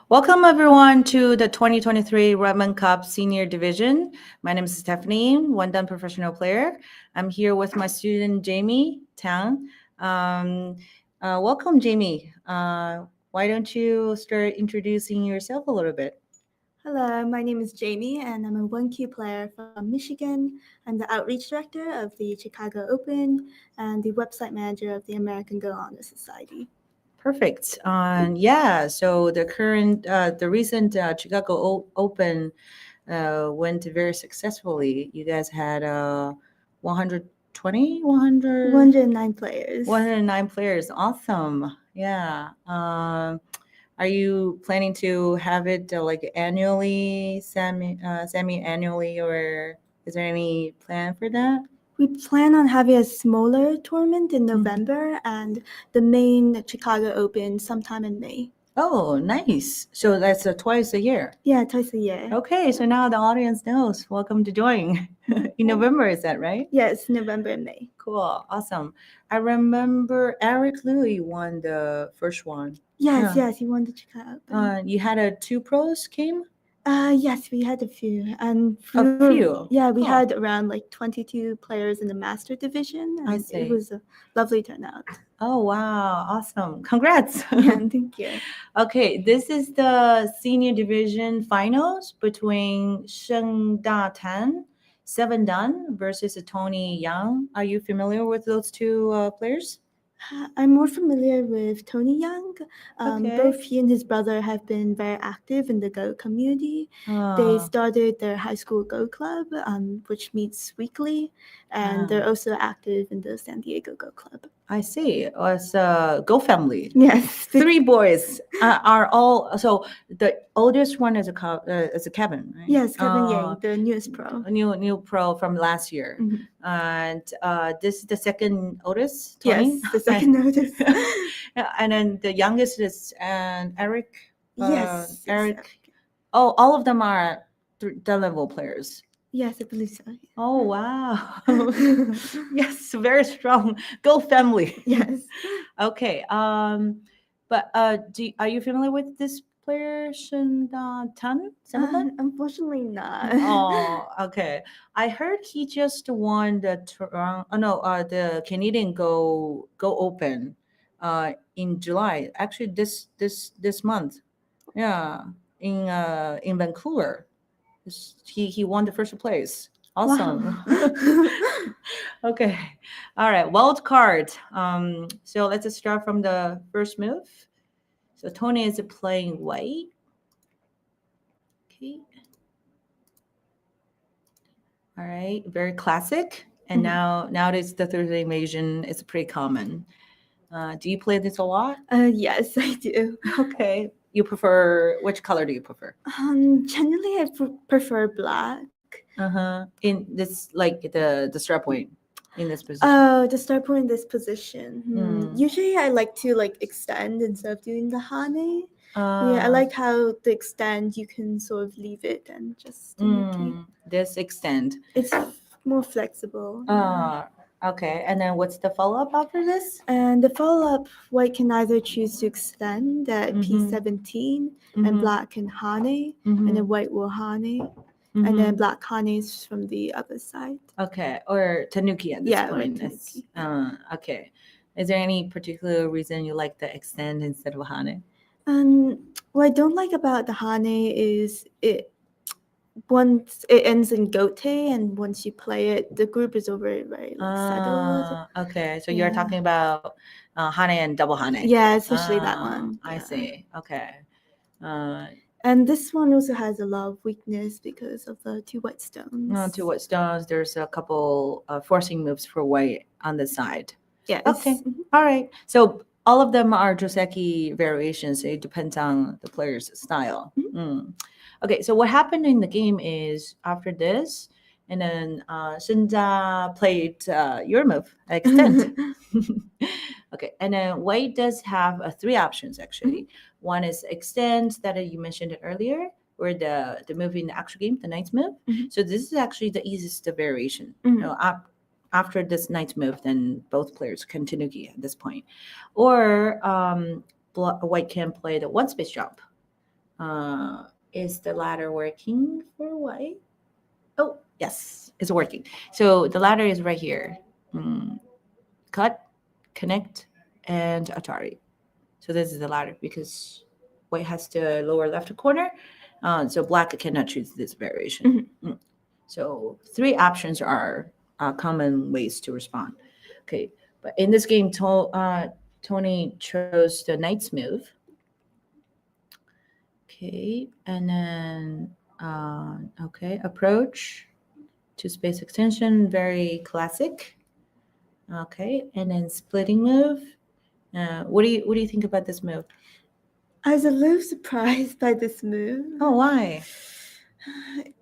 Welcome everyone to the 2023 Redmond Cup Senior Division. My name is Stephanie, one done professional player. I'm here with my student Jamie Tang. Welcome, Jamie. Why don't you start introducing yourself a little bit? Hello, my name is Jamie, and I'm a 1Q player from Michigan. I'm the outreach director of the Chicago Open and the website manager of the American Go Honor Society. Perfect. Yeah, so the recent Chicago Open went very successfully. You guys had 120, 109 players. 109 players. Awesome. Yeah. Are you planning to have it like annually, semi-annually, or is there any plan for that? We plan on having a smaller tournament in November and the main Chicago Open sometime in May. Oh, nice. So that's twice a year. Yeah, twice a year. Okay, so now the audience knows. Welcome to join. In November, is that right? Yes, November and May. Cool. Awesome. I remember Eric Louis won the first one. Yes, he won the Chicago Open. You had a two pros came? Yes, we had a few, and A few? Yeah, we Cool. had around like 22 players in the master division, and I see. it was a lovely turnout. Oh, wow. Awesome. Congrats. Yeah, thank you. Okay, this is the senior division finals between Sheng Da Tan, Seven Dan versus Tony Yang. Are you familiar with those two players? I'm more familiar with Tony Young. Okay. Both he and his brother have been very active in the Go community. They started their high school Go club, which meets weekly, and they're also active in the San Diego Go club. I see. It's a Go family. Yes. Three boys are all. So the oldest one is a Kevin, right? Yes, Kevin Yang, the newest pro. New pro from last year. Mhm. And this is the second oldest, Tony? Yes, the second oldest. And then the youngest is Eric. Yes, Eric. Oh, all of them are the level players. Yes, I believe so. Oh, wow. Yes, very strong. Go family. Yes. Okay. But are you familiar with this player, Shin Tan? Unfortunately not. Oh, okay. I heard he just won the the Canadian Go Open in July. Actually this month. Yeah. In Vancouver. He won the first place. Awesome. Wow. Okay. All right. Wild card. So let's just start from the first move. So Tony is playing white. Okay. All right. Very classic. And nowadays the Thursday invasion is pretty common. Do you play this a lot? Yes, I do. Okay. You prefer which color do you prefer? Generally, I prefer black. In this, like the start point in this position. Oh, the start point in this position. Usually, I like to extend instead of doing the hane. Yeah, I like how the extend you can sort of leave it and just this extend. It's more flexible. Okay. And then what's the follow up after this? And the follow up, white can either choose to extend at P17 and black can hane, and then white will hane. And then black hanes from the other side. Okay, or tanuki at this point. Okay. Is there any particular reason you like the extend instead of hane? What I don't like about the hane is once it ends in gote, and once you play it, the group is over very settled. Okay, so you're talking about hane and double hane. Yeah, especially that one. I see. Okay. And this one also has a lot of weakness because of the two white stones. Two white stones. There's a couple forcing moves for white on the side. Yes. Okay. All right. So all of them are Joseki variations. It depends on the player's style. Okay. So what happened in the game is after this, and then Shinja played your move, extend. Okay. And then white does have three options actually. One is extend that you mentioned it earlier, or the move in the actual game, the knight's move. So this is actually the easiest variation. After this knight's move, then both players can tanuki at this point. Or white can play the one space jump. Is the ladder working for white? Oh, yes, it's working. So the ladder is right here. Cut, connect, and Atari. So this is the ladder because white has the lower left corner. So black cannot choose this variation. So three options are common ways to respond. Okay, but in this game, Tony chose the knight's move. Okay, and then okay, approach to space extension, very classic. Okay, and then splitting move. What do you think about this move? I was a little surprised by this move. Oh, why?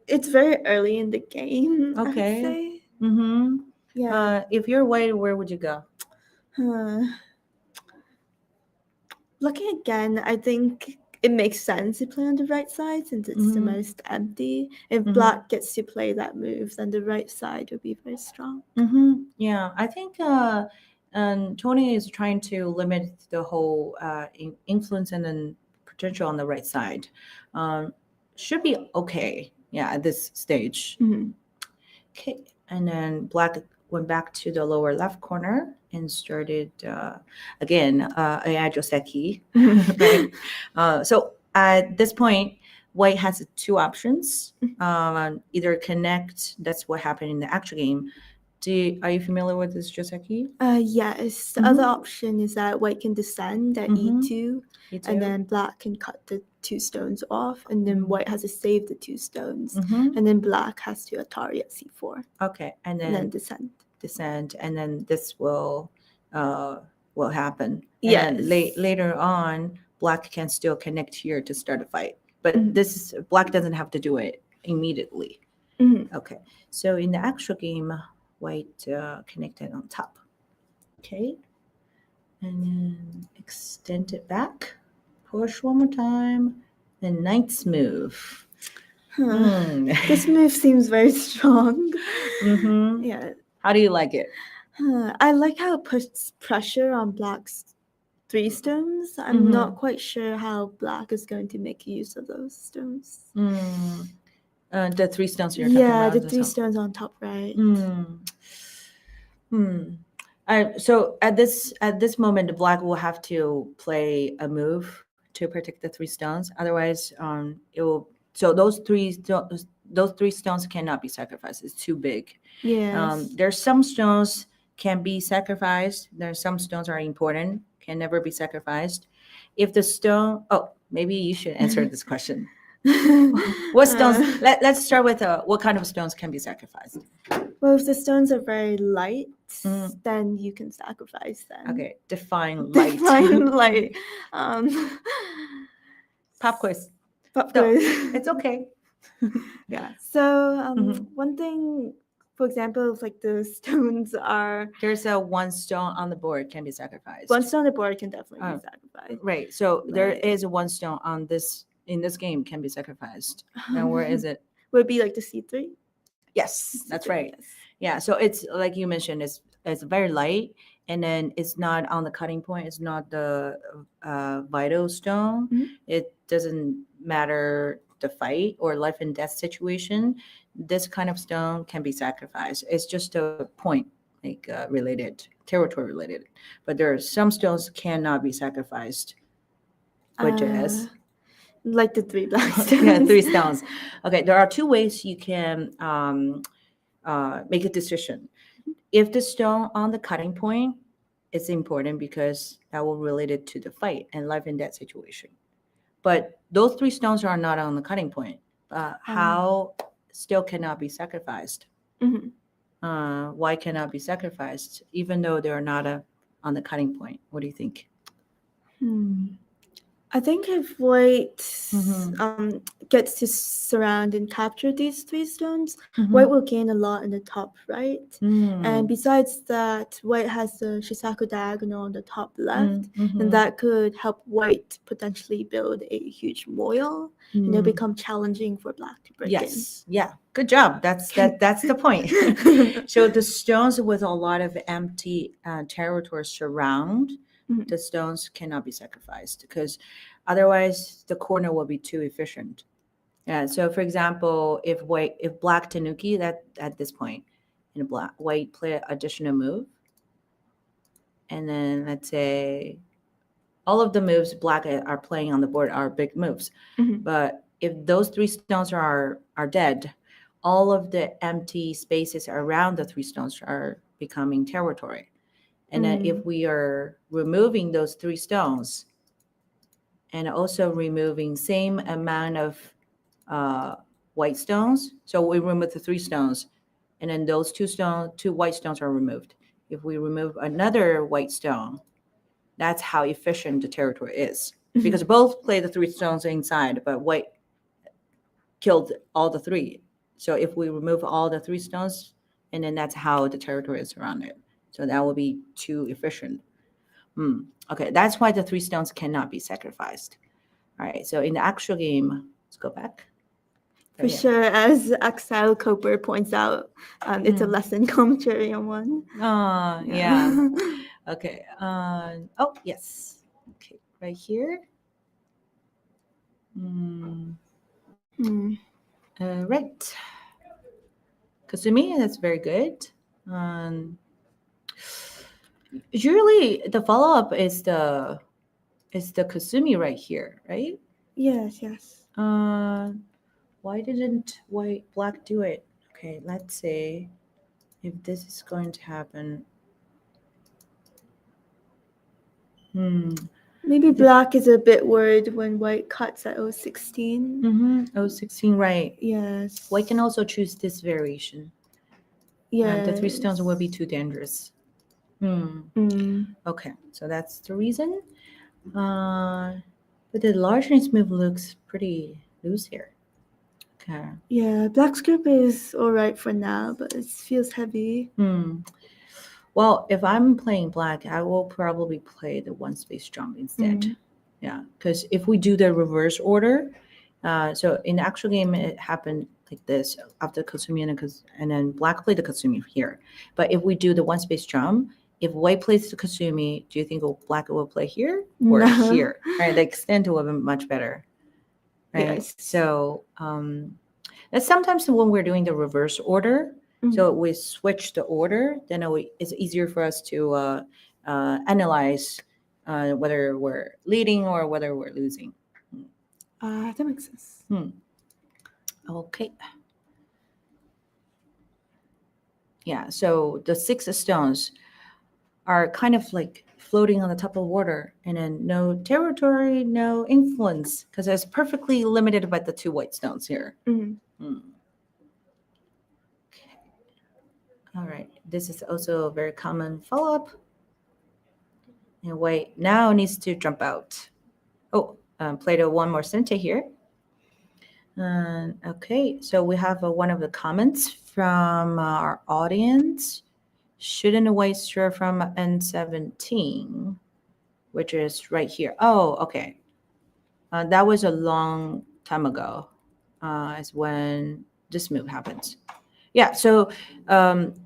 It's very early in the game, I would Okay. say. Mm-hmm. Yeah. If you're white, where would you go? Looking again, I think it makes sense to play on the right side since it's the most empty. If black gets to play that move, then the right side will be very strong. Yeah, I think Tony is trying to limit the whole influence and then potential on the right side. Should be okay. Yeah, at this stage. Okay, and then black went back to the lower left corner and started again a Joseki. Right? So at this point, white has two options. Either connect. That's what happened in the actual game. Are you familiar with this Joseki? Yes. The other option is that white can descend at E2, and then black can cut the two stones off, and then white has to save the two stones, and then black has to Atari at C4. Okay, and then descend, and then this will happen. Yes. And later on, black can still connect here to start a fight, but black doesn't have to do it immediately. Okay, so in the actual game, white connected on top. Okay, and then extend it back, push one more time, and knight's move. This move seems very strong. Yeah. How do you like it? I like how it puts pressure on black's three stones. I'm not quite sure how black is going to make use of those stones. The three stones you're talking about? Yeah, the three stones on top right. So at this moment, the black will have to play a move to protect the three stones. Otherwise, it will. So those three stones cannot be sacrificed. It's too big. Yes. There's some stones can be sacrificed. There's some stones are important, can never be sacrificed. If the stone, maybe you should answer this question. What stones? Let's start with what kind of stones can be sacrificed? Well, if the stones are very light, then you can sacrifice them. Okay, define light. Define light. Pop quiz. Pop quiz. It's okay. Yeah. So one thing, for example, if like the stones are there's a one stone on the board can be sacrificed. One stone on the board can definitely be sacrificed. Right. So there is a one stone on this in this game can be sacrificed. And where is it? Would it be like the C3? Yes, that's right. Yes. Yeah. So it's like you mentioned, it's very light, and then it's not on the cutting point. It's not the vital stone. It doesn't matter the fight or life and death situation. This kind of stone can be sacrificed. It's just a point, like related, territory related. But there are some stones cannot be sacrificed, which is like the three black stones. Yeah, three stones. Okay, there are two ways you can make a decision. If the stone on the cutting point is important because that will relate it to the fight and life and death situation. But those three stones are not on the cutting point. How still cannot be sacrificed? Why cannot be sacrificed even though they're not on the cutting point? What do you think? I think if white gets to surround and capture these three stones, white will gain a lot in the top right. And besides that, white has the Shisaku diagonal on the top left, and that could help white potentially build a huge moil, and it'll become challenging for black to break in. Yeah, good job. That's the point. So the stones with a lot of empty territory surround. The stones cannot be sacrificed because Otherwise, the corner will be too efficient. Yeah. So, for example, if black tanuki that at this point, and white play additional move, and then let's say all of the moves black are playing on the board are big moves. Mhm. But if those 3 stones are dead, all of the empty spaces around the 3 stones are becoming territory. And then if we are removing those 3 stones and also removing same amount of white stones, so we remove the 3 stones, and then those 2 white stones are removed. If we remove another white stone, that's how efficient the territory is. Because both play the 3 stones inside, but white killed all the 3. So if we remove all the 3 stones, and then that's how the territory is surrounded. So that will be too efficient. Okay, that's why the 3 stones cannot be sacrificed. All right, so in the actual game, let's go back. For sure, as Axel Cooper points out, it's a lesson commentary on one. Yeah. Okay. Oh, yes. Okay, right here. Right. Kasumi, that's very good. Usually the follow-up is the Kasumi right here, right? Yes. Why didn't black do it? Okay, let's see if this is going to happen. Maybe black is a bit worried when white cuts at 016. 016, right. Yes. White can also choose this variation. Yeah. The 3 stones will be too dangerous. Okay, so that's the reason. But the largeness move looks pretty loose here. Okay. Yeah, black's group is all right for now, but it feels heavy. Well, if I'm playing black, I will probably play the 1 space jump instead. Yeah, because if we do the reverse order, so in the actual game, it happened like this after Kasumi and then black played the Kasumi here. But if we do the 1 space jump, if white plays the Kasumi, do you think black will play here or here? Right, the extent will be much better. Right. Yes. So that's sometimes when we're doing the reverse order. So we switch the order, then it's easier for us to analyze whether we're leading or whether we're losing. That makes sense. Okay. Yeah, so the 6 stones are kind of like floating on the top of water, and then no territory, no influence, because it's perfectly limited by the 2 white stones here. All right, this is also a very common follow-up. And white now needs to jump out. Oh, played a 1 more cente here. Okay, so we have one of the comments from our audience. Shouldn't white stir from N17, which is right here. Oh, okay. That was a long time ago. Is when this move happens. Yeah, so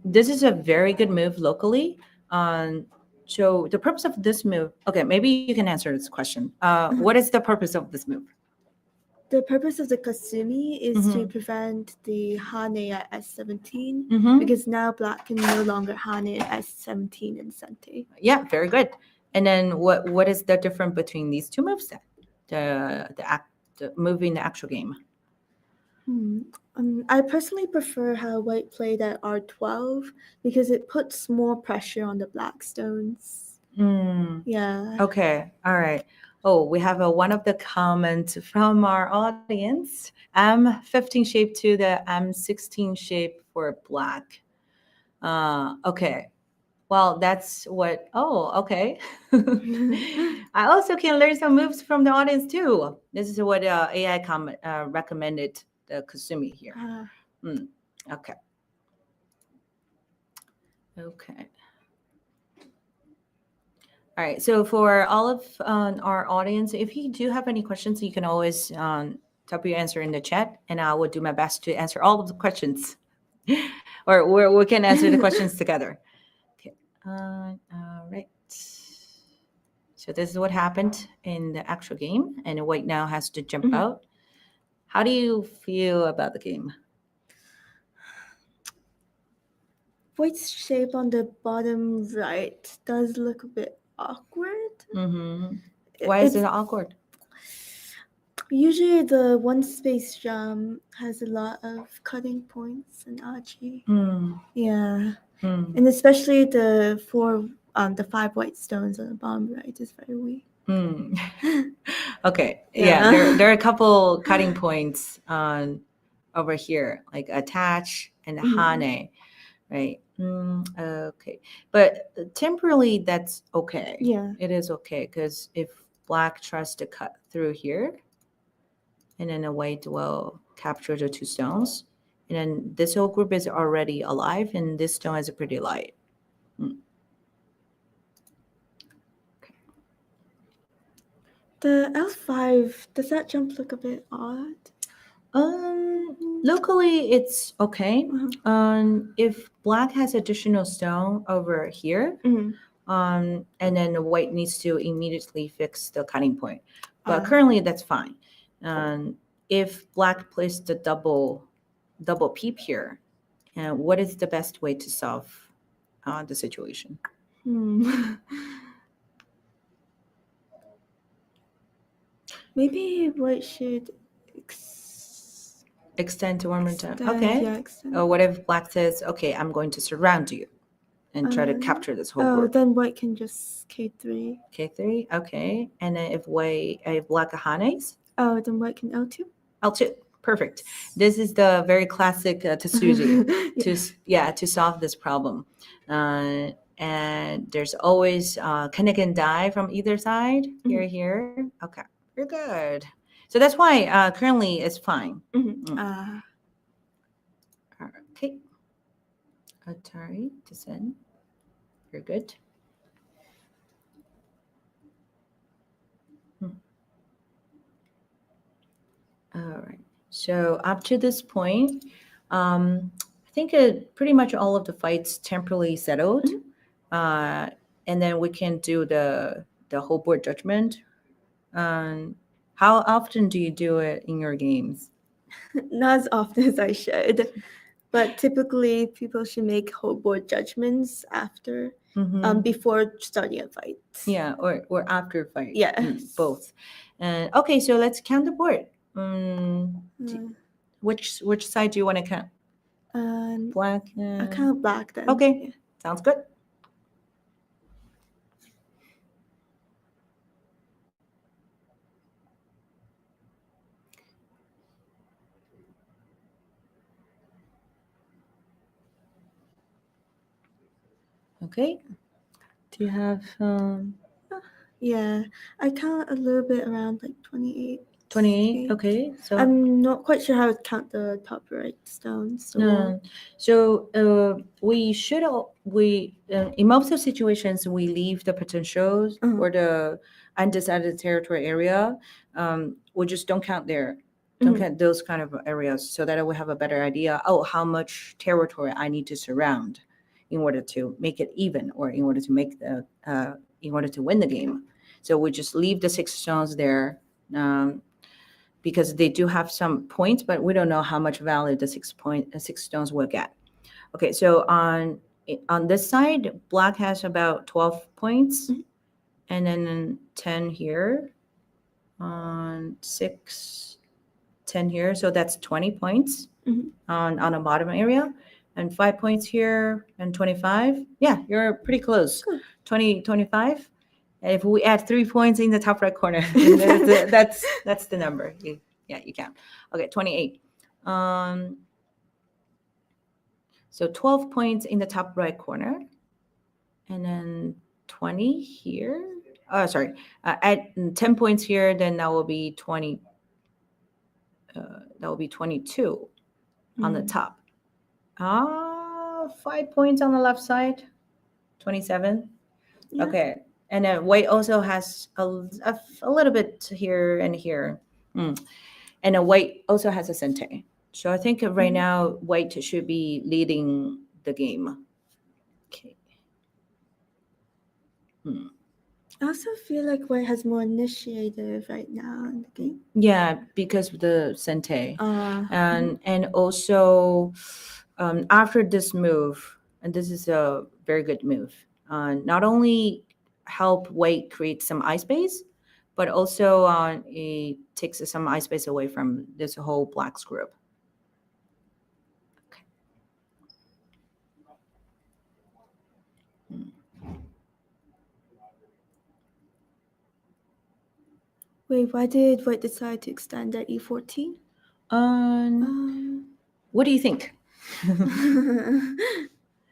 this is a very good move locally. So the purpose of this move, okay, maybe you can answer this question. What is the purpose of this move? The purpose of the Kasumi is to prevent the Hane at S17 because now black can no longer Hane at S17 and Sente. Yeah, very good. And then what is the difference between these 2 moves then? The move in the actual game. I personally prefer how white played at R12 because it puts more pressure on the black stones. Yeah. Okay. All right. Oh, we have one of the comments from our audience. M15 shape to the M16 shape for black. Okay. Well, that's what. Oh, okay. I also can learn some moves from the audience too. This is what AI recommended the Kasumi here. Okay. Okay. All right. So for all of our audience, if you do have any questions, you can always type your answer in the chat, and I will do my best to answer all of the questions, or we can answer the questions together. Okay. All right. So this is what happened in the actual game, and white now has to jump Mhm. out. How do you feel about the game? White's shape on the bottom right does look a bit awkward. Mm-hmm. Why is it awkward? Usually the one space jump has a lot of cutting points and aji. Yeah. And especially the five white stones on the bottom right is very weak. Okay. Yeah. There are a couple cutting points on over here, like attach and hane, right? Okay. But temporarily, that's okay. Yeah. It is okay because if black tries to cut through here, and then a white will capture the two stones, and then this whole group is already alive, and this stone is pretty light. The L5, does that jump look a bit odd? Locally it's okay. If black has additional stone over here, and then the white needs to immediately fix the cutting point. But currently that's fine. If black placed the double peep here, what is the best way to solve the situation? Maybe white should extend to one more time. extend, Okay. yeah, extend. Or what if black says, okay, I'm going to surround you and try to capture this whole group? Then white can just K3. K3, okay. And then if black hanes? Then white can L2. L2, perfect. This is the very classic Tsuji to solve this problem. And there's always connect and die from either side, here. Okay, you're good. So that's why currently it's fine. Okay. Atari, descend. You're good. All right. So up to this point, I think pretty much all of the fights temporarily settled, and then we can do the whole board judgment. How often do you do it in your games? Not as often as I should, but typically people should make whole board judgments after, before starting a fight. Yeah, or after a fight. Yeah, both. And okay, so let's count the board. Which side do you want to count? Black. I count black then. Okay, yeah. Sounds good. Okay. Do you have? Yeah, I count a little bit around like 28. 28. Okay, so I'm not quite sure how to count the top right stones. So in most of situations we leave the potentials or the undecided territory area. We just don't count there. Don't count those kind of areas, so that we have a better idea. Oh, how much territory I need to surround in order to make it even, or in order to in order to win the game. So we just leave the 6 stones there. Because they do have some points, but we don't know how much value the 6 stones will get. Okay, so on this side, black has about 12 points, and then 10 here, on 6, 10 here, so that's 20 points on the bottom area, and 5 points here, and 25. Yeah, you're pretty close. 20, 25. And if we add 3 points in the top right corner, that's the number. You can. Okay, 28. So 12 points in the top right corner, and then 20 here. Oh, sorry. Add 10 points here, then that will be 20. That will be 22 on the top. 5 points on the left side, 27. Yeah. Okay. And then white also has a little bit here and here. And then white also has a sente. So I think right now white should be leading the game. Okay. I also feel like white has more initiative right now in the game. Yeah, because of the sente. Mhm. And also after this move, and this is a very good move, not only help white create some ice base, but also it takes some ice base away from this whole blacks group. Wait, why did white decide to extend at e14? What do you think?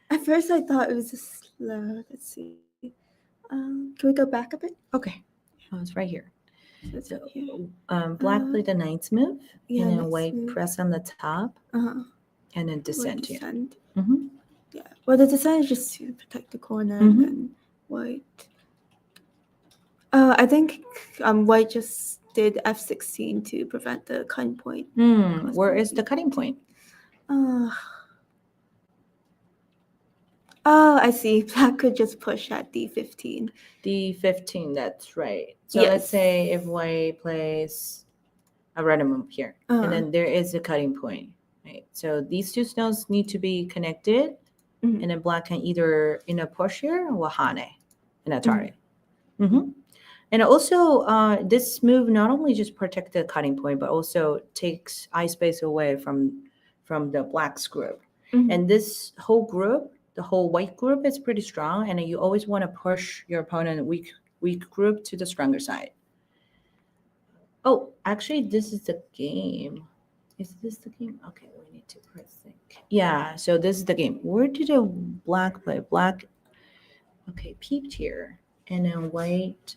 At first, I thought it was a slow. Let's see. Can we go back a bit? Okay, it's right here. So it's So, right here. black played the knight's move, Yeah, and then knight's white move. press on the top, Uh-huh. and then White descend here. descend. Mm-hmm. Yeah. Well, the descent is just to protect the corner, Mhm. and then white. I think white just did f16 to prevent the cutting point. Where is the cutting point? Oh, I see. Black could just push at d15. D15, that's right. So Yes. let's say if white plays a random move here, and then there is a cutting point, right? So these two stones need to be connected, Mhm. and then black can either in a push here or hane in a target. And also, this move not only just protects the cutting point, but also takes eye space away from the black's group. And this whole group, the whole white group, is pretty strong, and you always want to push your opponent weak group to the stronger side. Oh, actually, this is the game. Is this the game? Okay, we need to press think. Yeah, so this is the game. Where did a black play? Black, okay, peeped here, and then white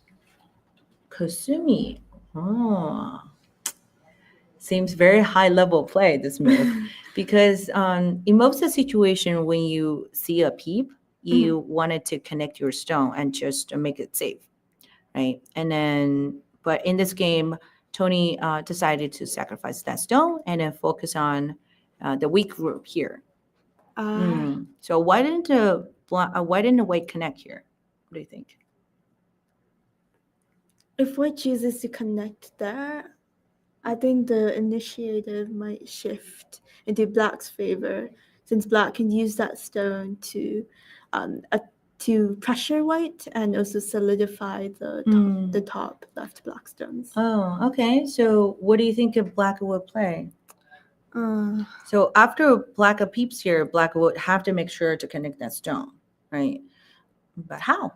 Kosumi. Oh, seems very high level play, this move. Because in most of the situation, when you see a peep, you wanted to connect your stone and just make it safe, right? And then, but in this game, Tony decided to sacrifice that stone and then focus on the weak group here. So why didn't the white connect here? What do you think? If white chooses to connect there, I think the initiative might shift into black's favor, since black can use that stone to pressure white and also solidify the top left black stones. Oh, okay. So what do you think if black would play? So after black peeps here, black would have to make sure to connect that stone, right? But how?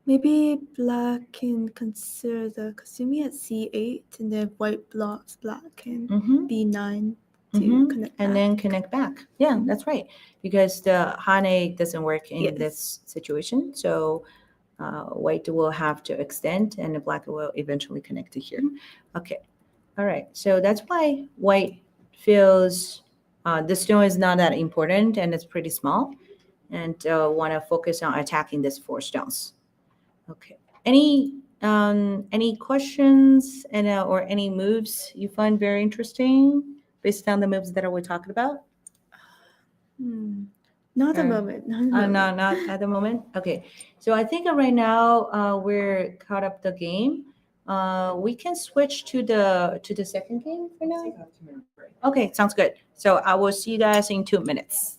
Maybe black can consider the Kasumi at c8, and then white blocks black can b9 to connect and back. then connect back. Yeah, that's right. Because the hane doesn't work in this situation. So white will have to extend and the black will eventually connect to here. Okay. All right. So that's why white feels the stone is not that important and it's pretty small and want to focus on attacking these four stones. Okay. Any questions and or any moves you find very interesting based on the moves that we're talking about? Not at the moment. Not at the moment. Okay. So I think right now we're caught up the game. We can switch to the second game for now. Okay, sounds good. So I will see you guys in 2 minutes.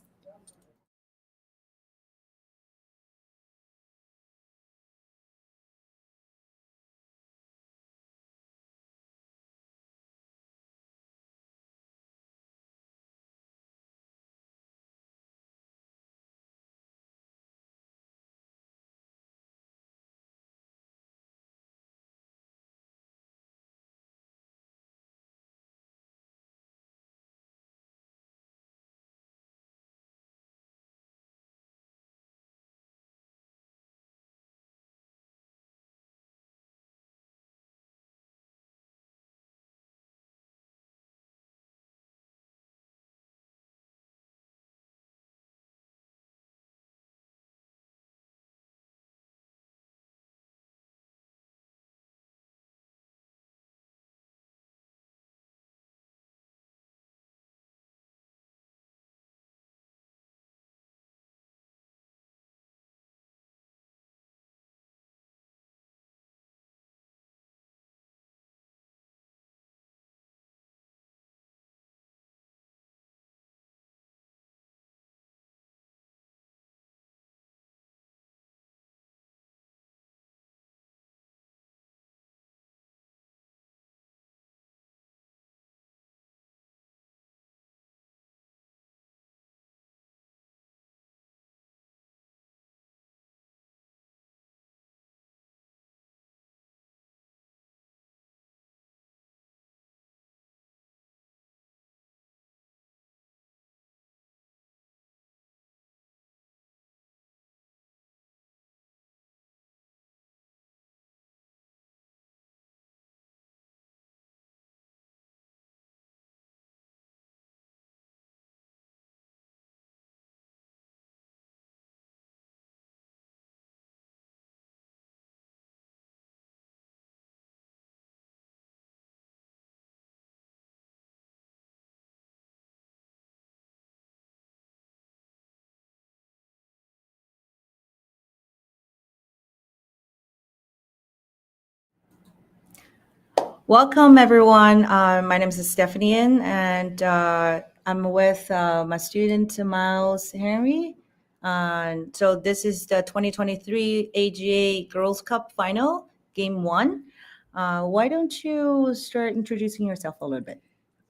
Welcome, everyone. My name is Stephanie, and I'm with my student Miles Henry. So this is the 2023 AGA Girls Cup Final, Game 1. Why don't you start introducing yourself a little bit?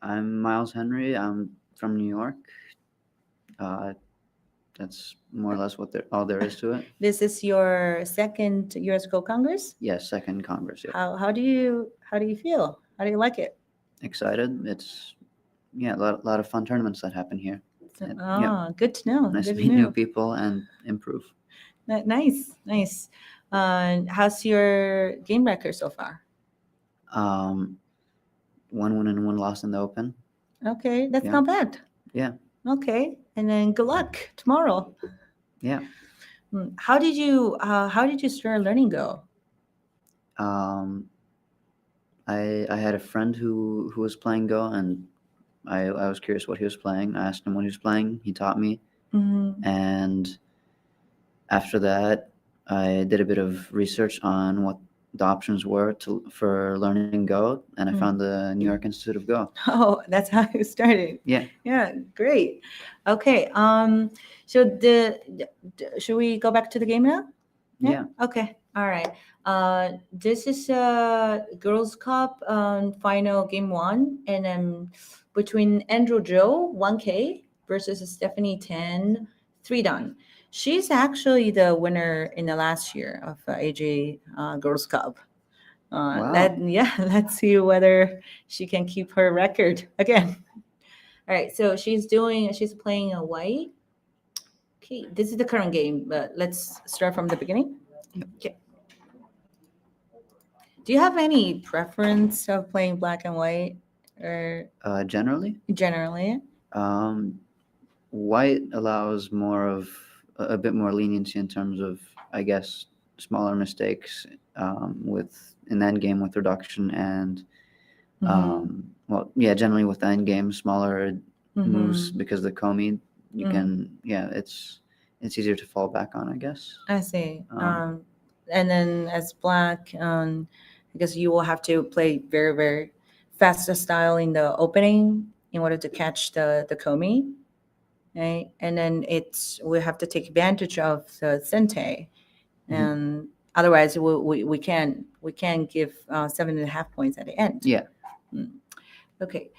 I'm Miles Henry. I'm from New York. That's more or less all there is to it. This is your second U.S. Go Congress. Yes, second Congress. Yeah. How do you feel? How do you like it? Excited. It's a lot of fun tournaments that happen here. Good to know. Nice Good to to meet know. new people and improve. Nice. How's your game record so far? 1 win and 1 loss in the Open. Okay, that's Yeah. not bad. Yeah. Okay, and then good luck tomorrow. Yeah. How did you start learning Go? I had a friend who was playing Go, and I was curious what he was playing. I asked him what he was playing. He taught me, and after that, I did a bit of research on what the options were for learning Go, and I found the New York Institute of Go. Oh, that's how you started. Yeah. Yeah, great. Okay. So should we go back to the game now? Yeah. Okay. All right. This is Girls Cup final game 1, and then between Andrew Joe 1K versus Stephanie 10 3 done. She's actually the winner in the last year of AJ Girls Cup. Wow. Let's see whether she can keep her record again. All right, so she's playing a white. Okay, this is the current game, but let's start from the beginning. Okay. Do you have any preference of playing black and white, or Generally, white allows more of a bit more leniency in terms of, I guess, smaller mistakes with an end game with reduction and generally with the end game smaller moves because the komi you can it's easier to fall back on, I guess. I see. And then as black, I guess you will have to play very, very fast style in the opening in order to catch the komi, right? And then we have to take advantage of the sente, and otherwise we can give 7.5 points at the end. Yeah. Okay.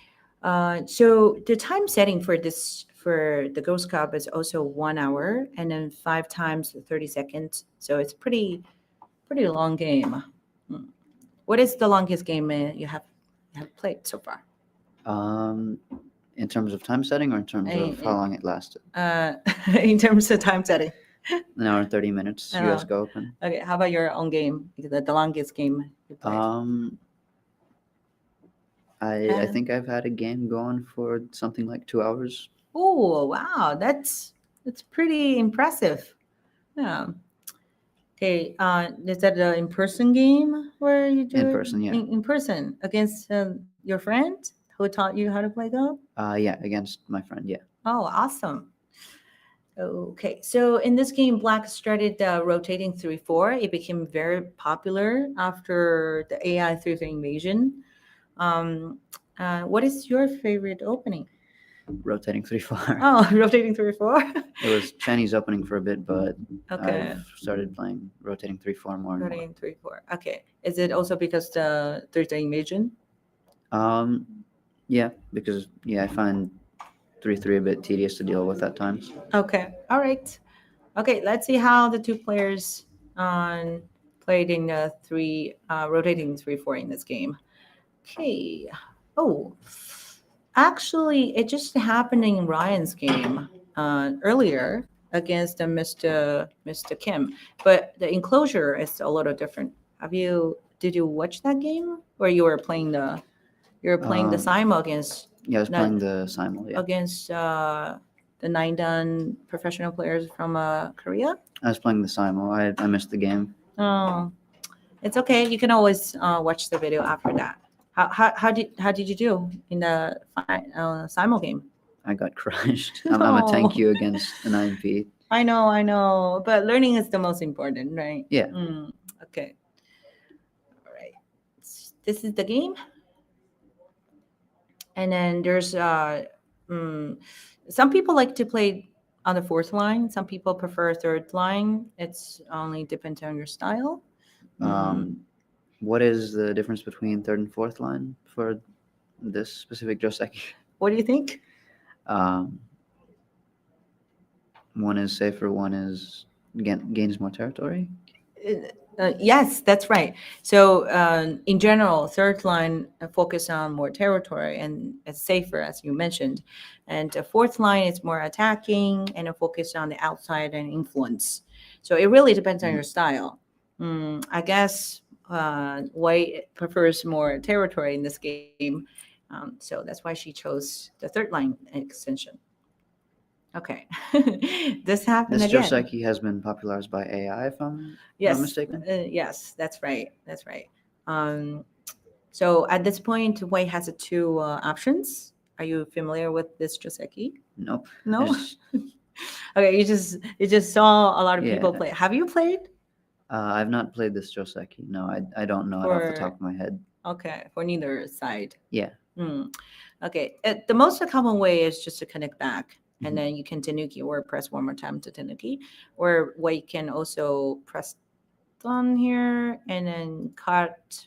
So the time setting for the Girls Cup is also 1 hour, and then 5 times 30 seconds. So it's pretty long game. What is the longest game you have played so far? In terms of time setting, or in terms of how long it lasted? In terms of time setting. 1 hour and 30 minutes, US Go Open. Okay, how about your own game? The longest game you played? I think I've had a game going for something like 2 hours. Oh, wow, that's pretty impressive. Yeah. Okay, is that an in-person game where you do in person? Yeah. In person against your friend who taught you how to play Go? Yeah, against my friend. Yeah. Oh, awesome. Okay, so in this game, Black started rotating 3-4. It became very popular after the AI 3-3 invasion. What is your favorite opening? Rotating 3-4. Oh, rotating 3-4. It was Chinese opening for a bit, but Okay. I've started playing rotating 3-4 more and more. Rotating 3-4. Okay. Is it also because the 3-3 invasion? Yeah, because I find 3-3 a bit tedious to deal with at times. Okay. All right. Okay. Let's see how the two players played in the rotating 3-4 in this game. Okay. Oh, actually, it just happened in Ryan's game earlier against Mr. Kim, but the enclosure is a little different. Did you watch that game, or you were playing the Simo against? Yeah, I was playing the Simo. Yeah. Against the 9-dan professional players from Korea. I was playing the Simo. I missed the game. Oh, it's okay. You can always watch the video after that. How did you do in the Simo game? I got crushed. I'm a tank you against an IMP. I know, but learning is the most important, right? Yeah. Okay. All right. This is the game. And then there's some people like to play on the fourth line. Some people prefer third line. It's only depends on your style. What is the difference between third and fourth line for this specific Joseki? What do you think? One is safer, one is gains more territory. Yes, that's right. So in general, third line focus on more territory and it's safer, as you mentioned. And fourth line is more attacking and focus on the outside and influence. So it really depends on your style. I guess White prefers more territory in this game. So that's why she chose the third line extension. Okay. This happened This again. Joseki has been popularized by AI, if I'm Yes. not mistaken. Yes, that's right. That's right. So at this point, White has two options. Are you familiar with this Joseki? Nope. No. Okay, you just saw a lot of people Yeah. play. Have you played? I've not played this Joseki. No, I don't know it off the top of my head. Okay, for neither side. Yeah. Okay, the most common way is just to connect back. And then you can tenuki or press one more time to tenuki. Or White can also press down here and then cut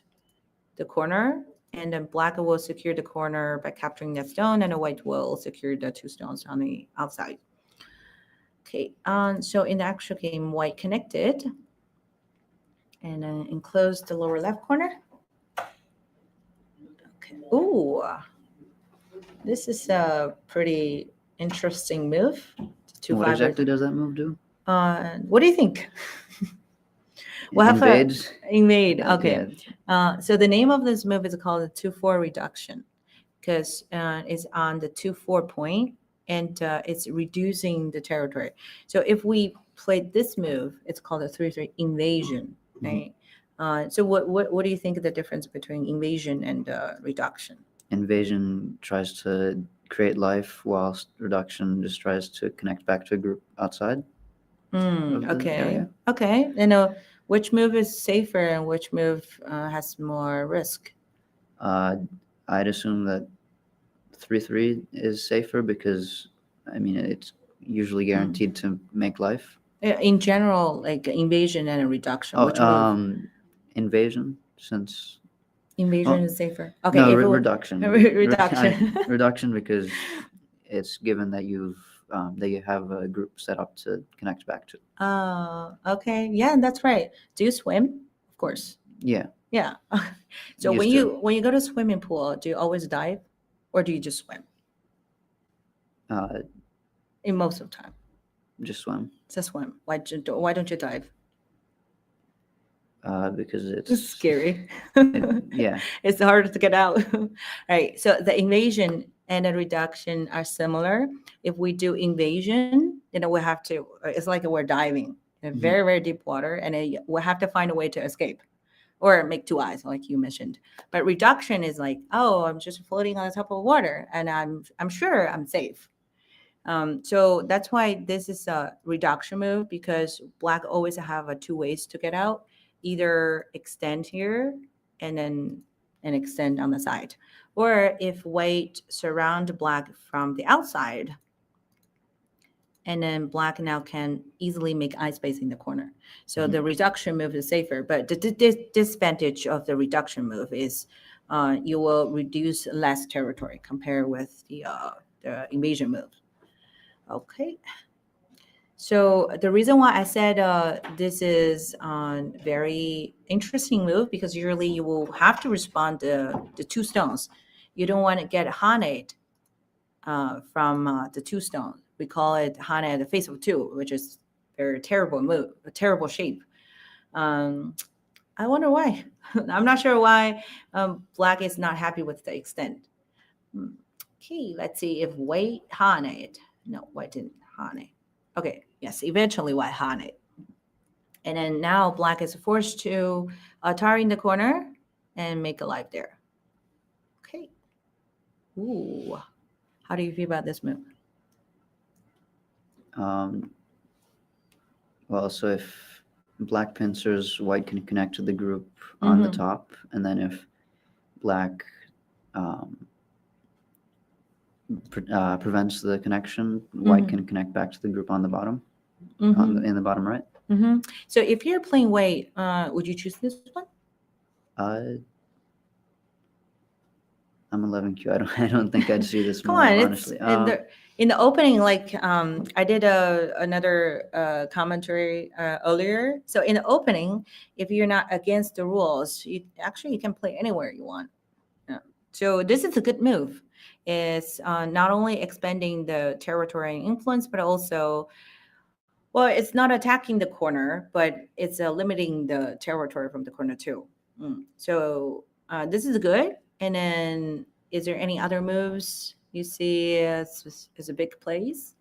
the corner. And then Black will secure the corner by capturing that stone, and the White will secure the two stones on the outside. Okay, so in the actual game, White connected and then enclosed the lower left corner. Okay. Ooh, this is a pretty interesting move. What exactly does that move do? What do you think? Invade. Okay. Yeah. So the name of this move is called the 2-4 reduction because it's on the 2-4 point and it's reducing the territory. So if we played this move, it's called a 3-3 invasion. Right? So what do you think of the difference between invasion and reduction? Invasion tries to create life, whilst reduction just tries to connect back to a group outside. Okay. Okay. Which move is safer and which move has more risk? I'd assume that 3-3 is safer because, I mean, it's usually guaranteed to make life. In general, like invasion and a reduction. Oh, which move? Invasion, since Invasion is safer. Okay. No, reduction. Reduction. Reduction because it's given that you have a group set up to connect back to. Okay. Yeah, that's right. Do you swim? Of course. Yeah. Yeah. So when you go to a swimming pool, do you always dive, or do you just swim? In most of the time. Just swim. Just swim. Why don't you dive? Because it's scary. Yeah. It's hard to get out. Right. So the invasion and the reduction are similar. If we do invasion, we have to, it's like we're diving in very, very deep water and we have to find a way to escape or make two eyes, like you mentioned. But reduction is like, oh, I'm just floating on the top of water and I'm sure I'm safe. So that's why this is a reduction move, because Black always have two ways to get out. Either extend here and extend on the side, or if White surround Black from the outside, and then Black now can easily make eye space in the corner. So the reduction move is safer, but the disadvantage of the reduction move is you will reduce less territory compared with the invasion move. Okay. So the reason why I said this is a very interesting move, because usually you will have to respond to the two stones. You don't want to get haned from the two stones. We call it hane at the face of two, which is a very terrible move, a terrible shape. I wonder why. I'm not sure why Black is not happy with the extent. Okay, let's see if White hane it. No, White didn't hane. Okay, yes, eventually White hane it. And then now Black is forced to tar in the corner and make a life there. Okay. Ooh. How do you feel about this move? Well, so if Black pincers, White can connect to the group on the top, and then if Black prevents the connection. White can connect back to the group on the bottom, in the bottom right. So if you're playing white, would you choose this one? I'm 11Q. I don't think I'd see this Come move, on, honestly. it's in the opening. Like I did another commentary earlier. So in the opening, if you're not against the rules, you can play anywhere you want. Yeah. So this is a good move. It's not only expanding the territory and influence, but also, well, it's not attacking the corner, but it's limiting the territory from the corner too. So this is good. And then, is there any other moves you see as a big plays?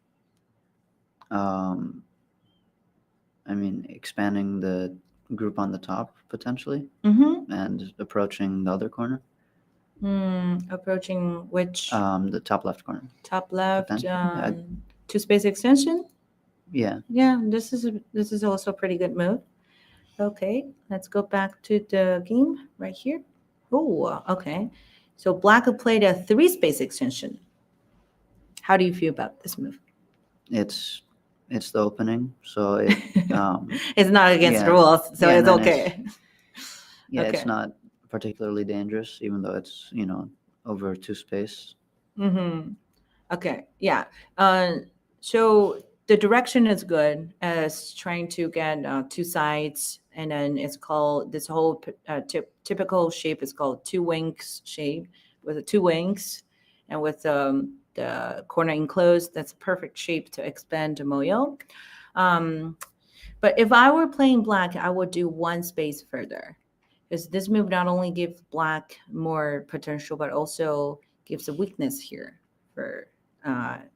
I mean, expanding the group on the top potentially, and approaching the other corner. Approaching which? The top left corner. Top left. Potentially. Two space extension. Yeah. Yeah, this is also a pretty good move. Okay, let's go back to the game right here. Oh, okay. So black played a 3 space extension. How do you feel about this move? It's the opening, so it, it's not against the rules, so it's okay. It's not particularly dangerous, even though it's over 2 space. Okay, yeah. So the direction is good as trying to get 2 sides, and then it's called this whole typical shape is called 2 wings shape with the 2 wings, and with the corner enclosed. That's a perfect shape to expand the moyo. But if I were playing black, I would do 1 space further, because this move not only gives black more potential, but also gives a weakness here for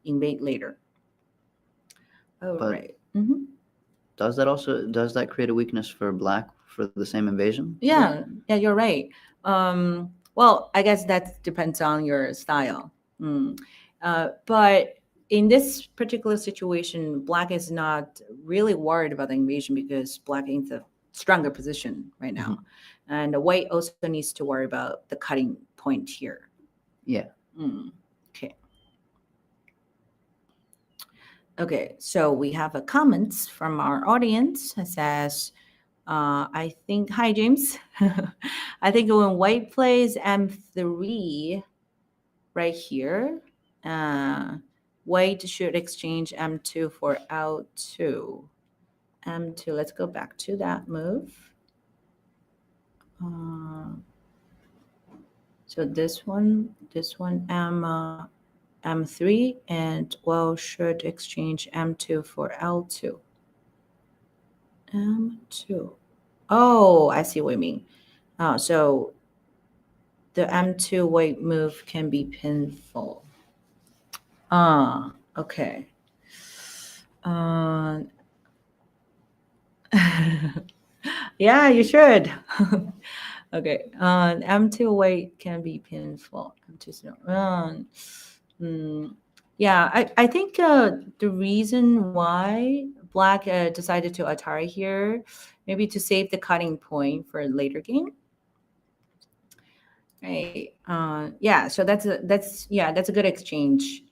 invade later. Oh, But right. Does that create a weakness for black for the same invasion? Yeah, you're right. Well, I guess that depends on your style. But in this particular situation, black is not really worried about the invasion because black is in a stronger position right now. And the white also needs to worry about the cutting point here. Yeah. Okay. Okay, so we have a comments from our audience that says, I think, hi, James. I think when white plays M3 right here, white should exchange M2 for L2. M2, let's go back to that move. So this one, M3, and well, should exchange M2 for L2. M2. Oh, I see what you mean. So the M2 white move can be painful. Okay. Yeah, you should. Okay. M2 white can be painful. M2 snow. Yeah, I think the reason why black decided to Atari here, maybe to save the cutting point for a later game. Right. Yeah. So that's a good exchange.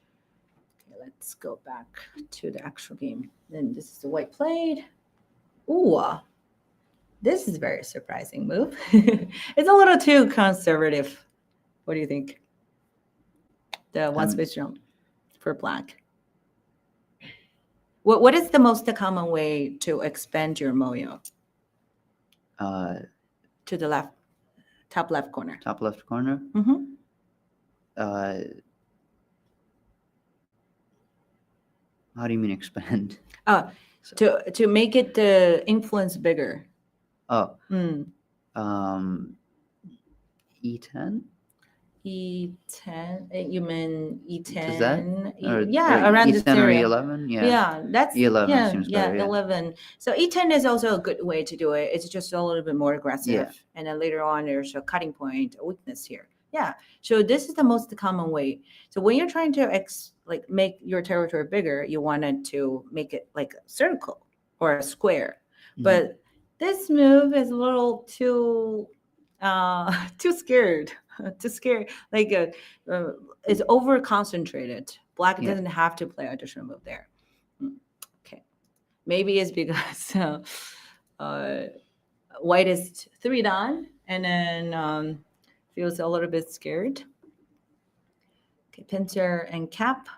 Okay, let's go back to the actual game. Then this is the white played. Ooh, this is a very surprising move. It's a little too conservative. What do you think? The 1 space jump for black. What is the most common way to expand your moyo? To the left, top left corner. Top left corner. How do you mean expand? To make it the influence bigger. Oh. E10. E10. You mean E10? Is that? Around E10 this area. or E11. Yeah, that's E11 seems better. Yeah, 11. So E10 is also a good way to do it. It's just a little bit more aggressive. Yeah. And then later on, there's a cutting point, a weakness here. Yeah. So this is the most common way. So when you're trying to make your territory bigger, you wanted to make it like a circle or a square. But this move is a little too scared. too scary. Like it's over concentrated. Black Yeah. doesn't have to play additional move there. Okay, maybe it's because white is 3 down and then feels a little bit scared. Okay, pincer and cap.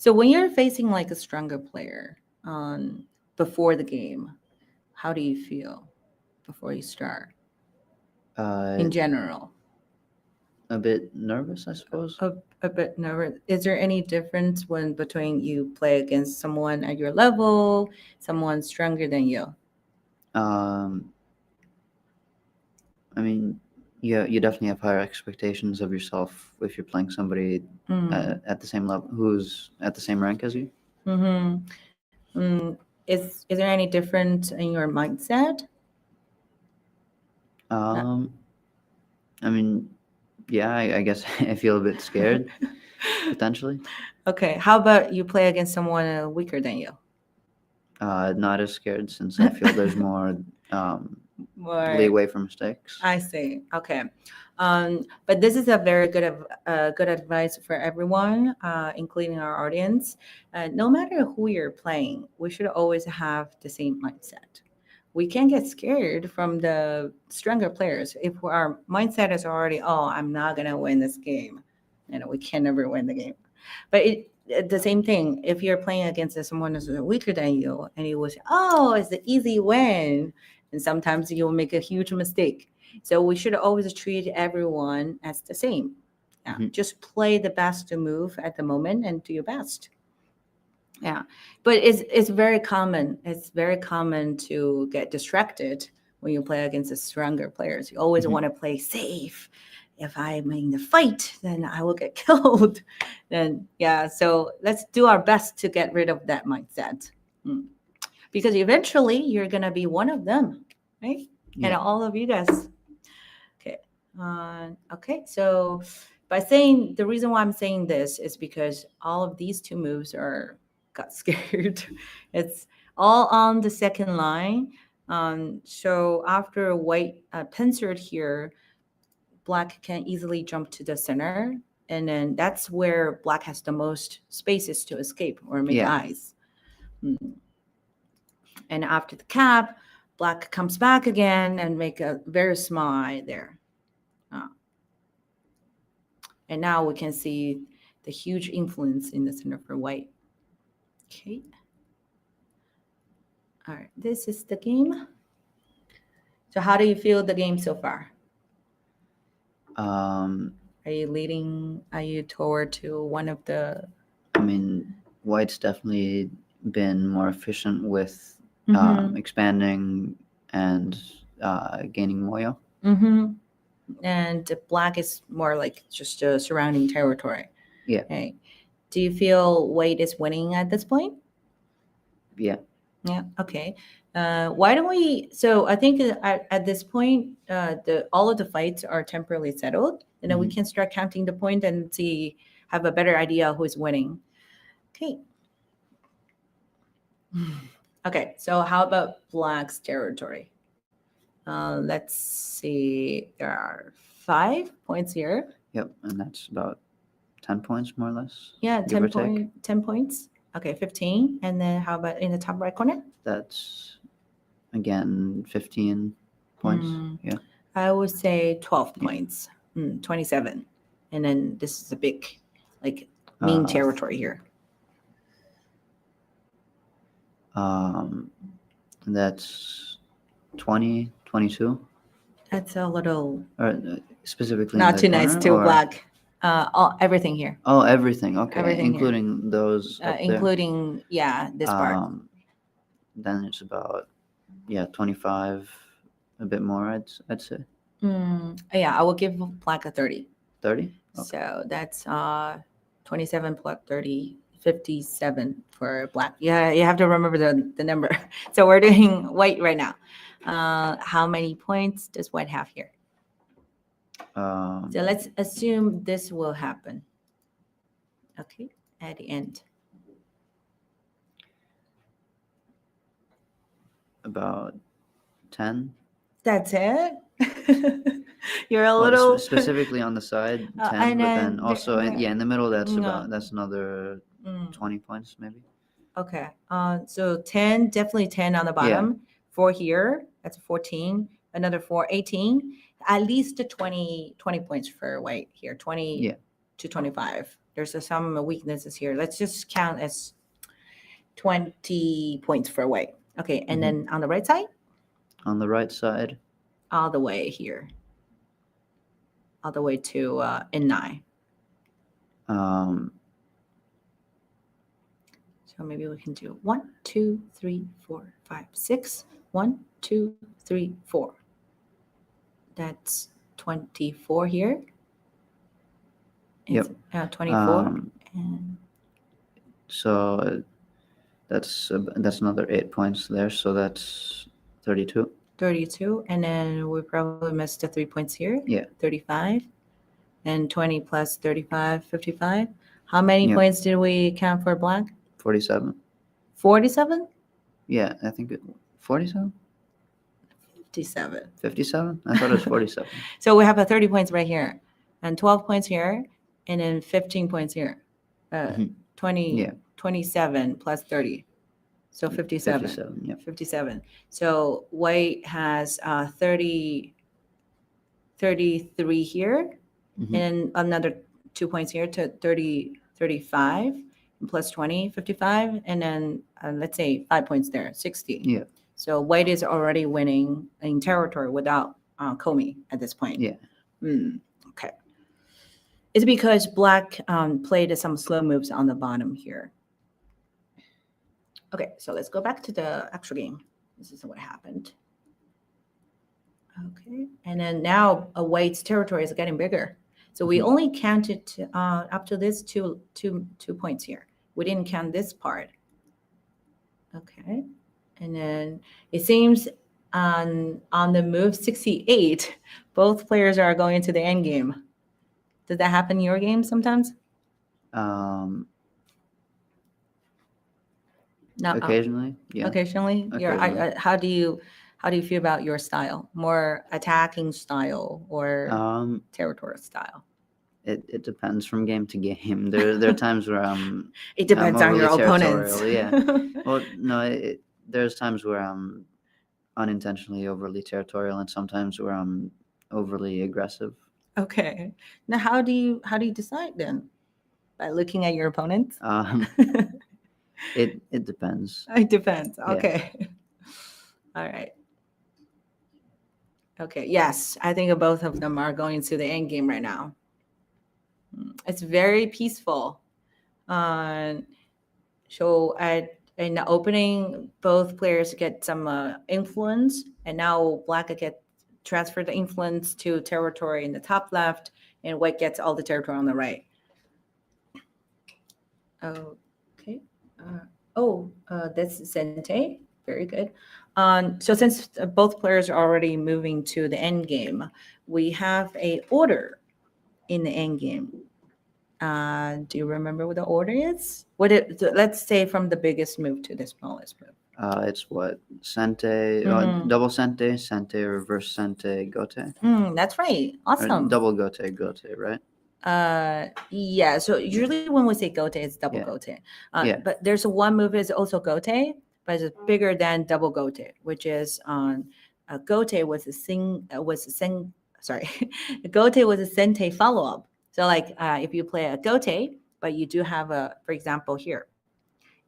So when you're facing like a stronger player before the game, how do you feel before you start in general? A bit nervous, I suppose. A bit nervous. Is there any difference between you play against someone at your level, someone stronger than you? I mean, you definitely have higher expectations of yourself if you're playing somebody at the same level, who's at the same rank as you. Is there any difference in your mindset? I mean, yeah, I guess I feel a bit scared, potentially. Okay, how about you play against someone weaker than you? Not as scared since I feel there's more leeway for mistakes. I see. Okay, but this is a very good advice for everyone, including our audience. No matter who you're playing, we should always have the same mindset. We can get scared from the stronger players if our mindset is already, oh, I'm not gonna win this game. We can never win the game. But the same thing, if you're playing against someone who's weaker than you, and you will say, oh, it's the easy win, and sometimes you'll make a huge mistake. So we should always treat everyone as the same. Yeah, just play the best move at the moment and do your best. Yeah, but it's very common. It's very common to get distracted when you play against the stronger players. You always want to play safe. If I'm in the fight, then I will get killed. Then yeah, so let's do our best to get rid of that mindset, because eventually you're gonna be one of them, right? Yeah. And all of you guys. Okay. Okay. So by saying the reason why I'm saying this is because all of these two moves got scared. It's all on the second line. So after white pincered here, black can easily jump to the center, and then that's where black has the most spaces to escape or make eyes. And after the cap, black comes back again and make a very small eye there. And now we can see the huge influence in the center for white. Okay. All right, this is the game. So how do you feel the game so far? Are you leading? Are you toward to one of the? I mean, white's definitely been more efficient with expanding and gaining moyo. And black is more like just a surrounding territory. Yeah. Okay. Do you feel white is winning at this point? Yeah. Yeah. Okay. Why don't we? So I think at this point, all of the fights are temporarily settled, and then we can start counting the point and have a better idea who is winning. Okay. Okay. So how about black's territory? Let's see. There are 5 points here. Yep, and that's about 10 points more or less. Yeah, give or take. 10 points. Okay, 15. And then how about in the top right corner? That's again 15 points. Yeah. I would say 12 points. 27. And then this is a big, like, mean territory here. That's 20, 22. That's a little Or specifically not in too the nice corner, to or- black. Everything here. Oh, everything. Okay, Everything here. including those. Up Including, this part. Then it's about 25, a bit more. I'd say. Yeah, I will give black a 30. 30. Okay. So that's 27 plus 30, 57 for black. Yeah, you have to remember the number. So we're doing white right now. How many points does white have here? So let's assume this will happen. Okay, at the end. About 10. That's it. You're a Well, little specifically on the side, 10, and but then then also in the middle, that's no. that's another Mm, 20 points maybe. okay. So 10, definitely 10 on the bottom. 4 here. That's 14. Another 4, 18. At least 20 points for white here. 20 to 25. There's some weaknesses here. Let's just count as 20 points for white. Okay. And then on the right side? On the right side. All the way here. All the way to N9. So maybe we can do 1, 2, 3, 4, 5, 6. 1, 2, 3, 4. That's 24 here. Yep. 24. And so that's another 8 points there. So that's 32. 32. And then we probably missed the 3 points here. Yeah. 35. And 20 plus 35, 55. How many points did we count for black? 47. 47? Yeah, I think 47? 57. 57? I thought it was 47. So we have a 30 points right here, and 12 points here, and then 15 points here. 20, 27 plus 30. So 57. 57, yeah. 57. So white has 33 here, and another 2 points here to 35, and plus 20, 55, and then let's say 5 points there, 60. Yeah. So white is already winning in territory without Comey at this point. Yeah. Okay. It's because black played some slow moves on the bottom here. Okay, so let's go back to the actual game. This is what happened. Okay, and then now white's territory is getting bigger. So we only counted up to this two points here. We didn't count this part. Okay, and then it seems on the move 68, both players are going to the end game. Did that happen in your game sometimes? No. Occasionally, yeah. Occasionally. Occasionally. How do you feel about your style? More attacking style or territorial style? It depends from game to game. There are times where It depends on your opponents. Yeah. Well, no, there's times where I'm unintentionally overly territorial, and sometimes where I'm overly aggressive. Okay. Now, how do you decide then? By looking at your opponents? It depends. It depends. Okay. Yeah. All right. Okay. Yes, I think both of them are going to the end game right now. It's very peaceful. So in the opening, both players get some influence, and now black get transfer the influence to territory in the top left, and white gets all the territory on the right. Okay. That's Sente. Very good. So since both players are already moving to the end game, we have a order in the end game. Do you remember what the order is? Let's say from the biggest move to the smallest move. It's what? Sente, double Sente, Sente, reverse Sente, Gote. That's right. Awesome. Or double Gote, Gote, right? Yeah. So usually when we say Gote, it's double Gote. But there's one move is also Gote, but it's bigger than double Gote, which is Gote was a Gote was a Sente follow-up. So like if you play a Gote, but you do have for example here,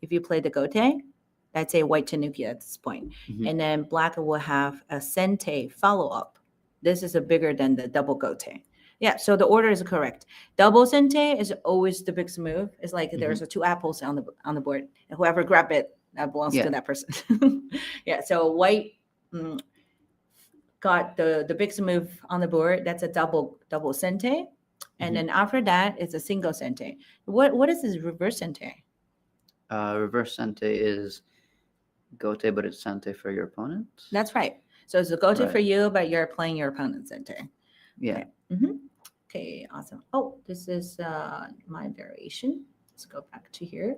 if you play the Gote, that's a white Tanuki at this point. And then black will have a Sente follow-up. This is bigger than the double Gote. Yeah, so the order is correct. Double Sente is always the biggest move. It's like there's 2 apples on the board, and whoever grab it, that belongs to that person. Yeah, so white got the biggest move on the board. That's a double Sente. And then after that, it's a single Sente. What is this reverse Sente? Reverse Sente is Gote, but it's Sente for your opponent. That's right. So it's a Gote for you, but you're playing your opponent's Sente. Yeah. Okay. Okay, awesome. Oh, this is my variation. Let's go back to here.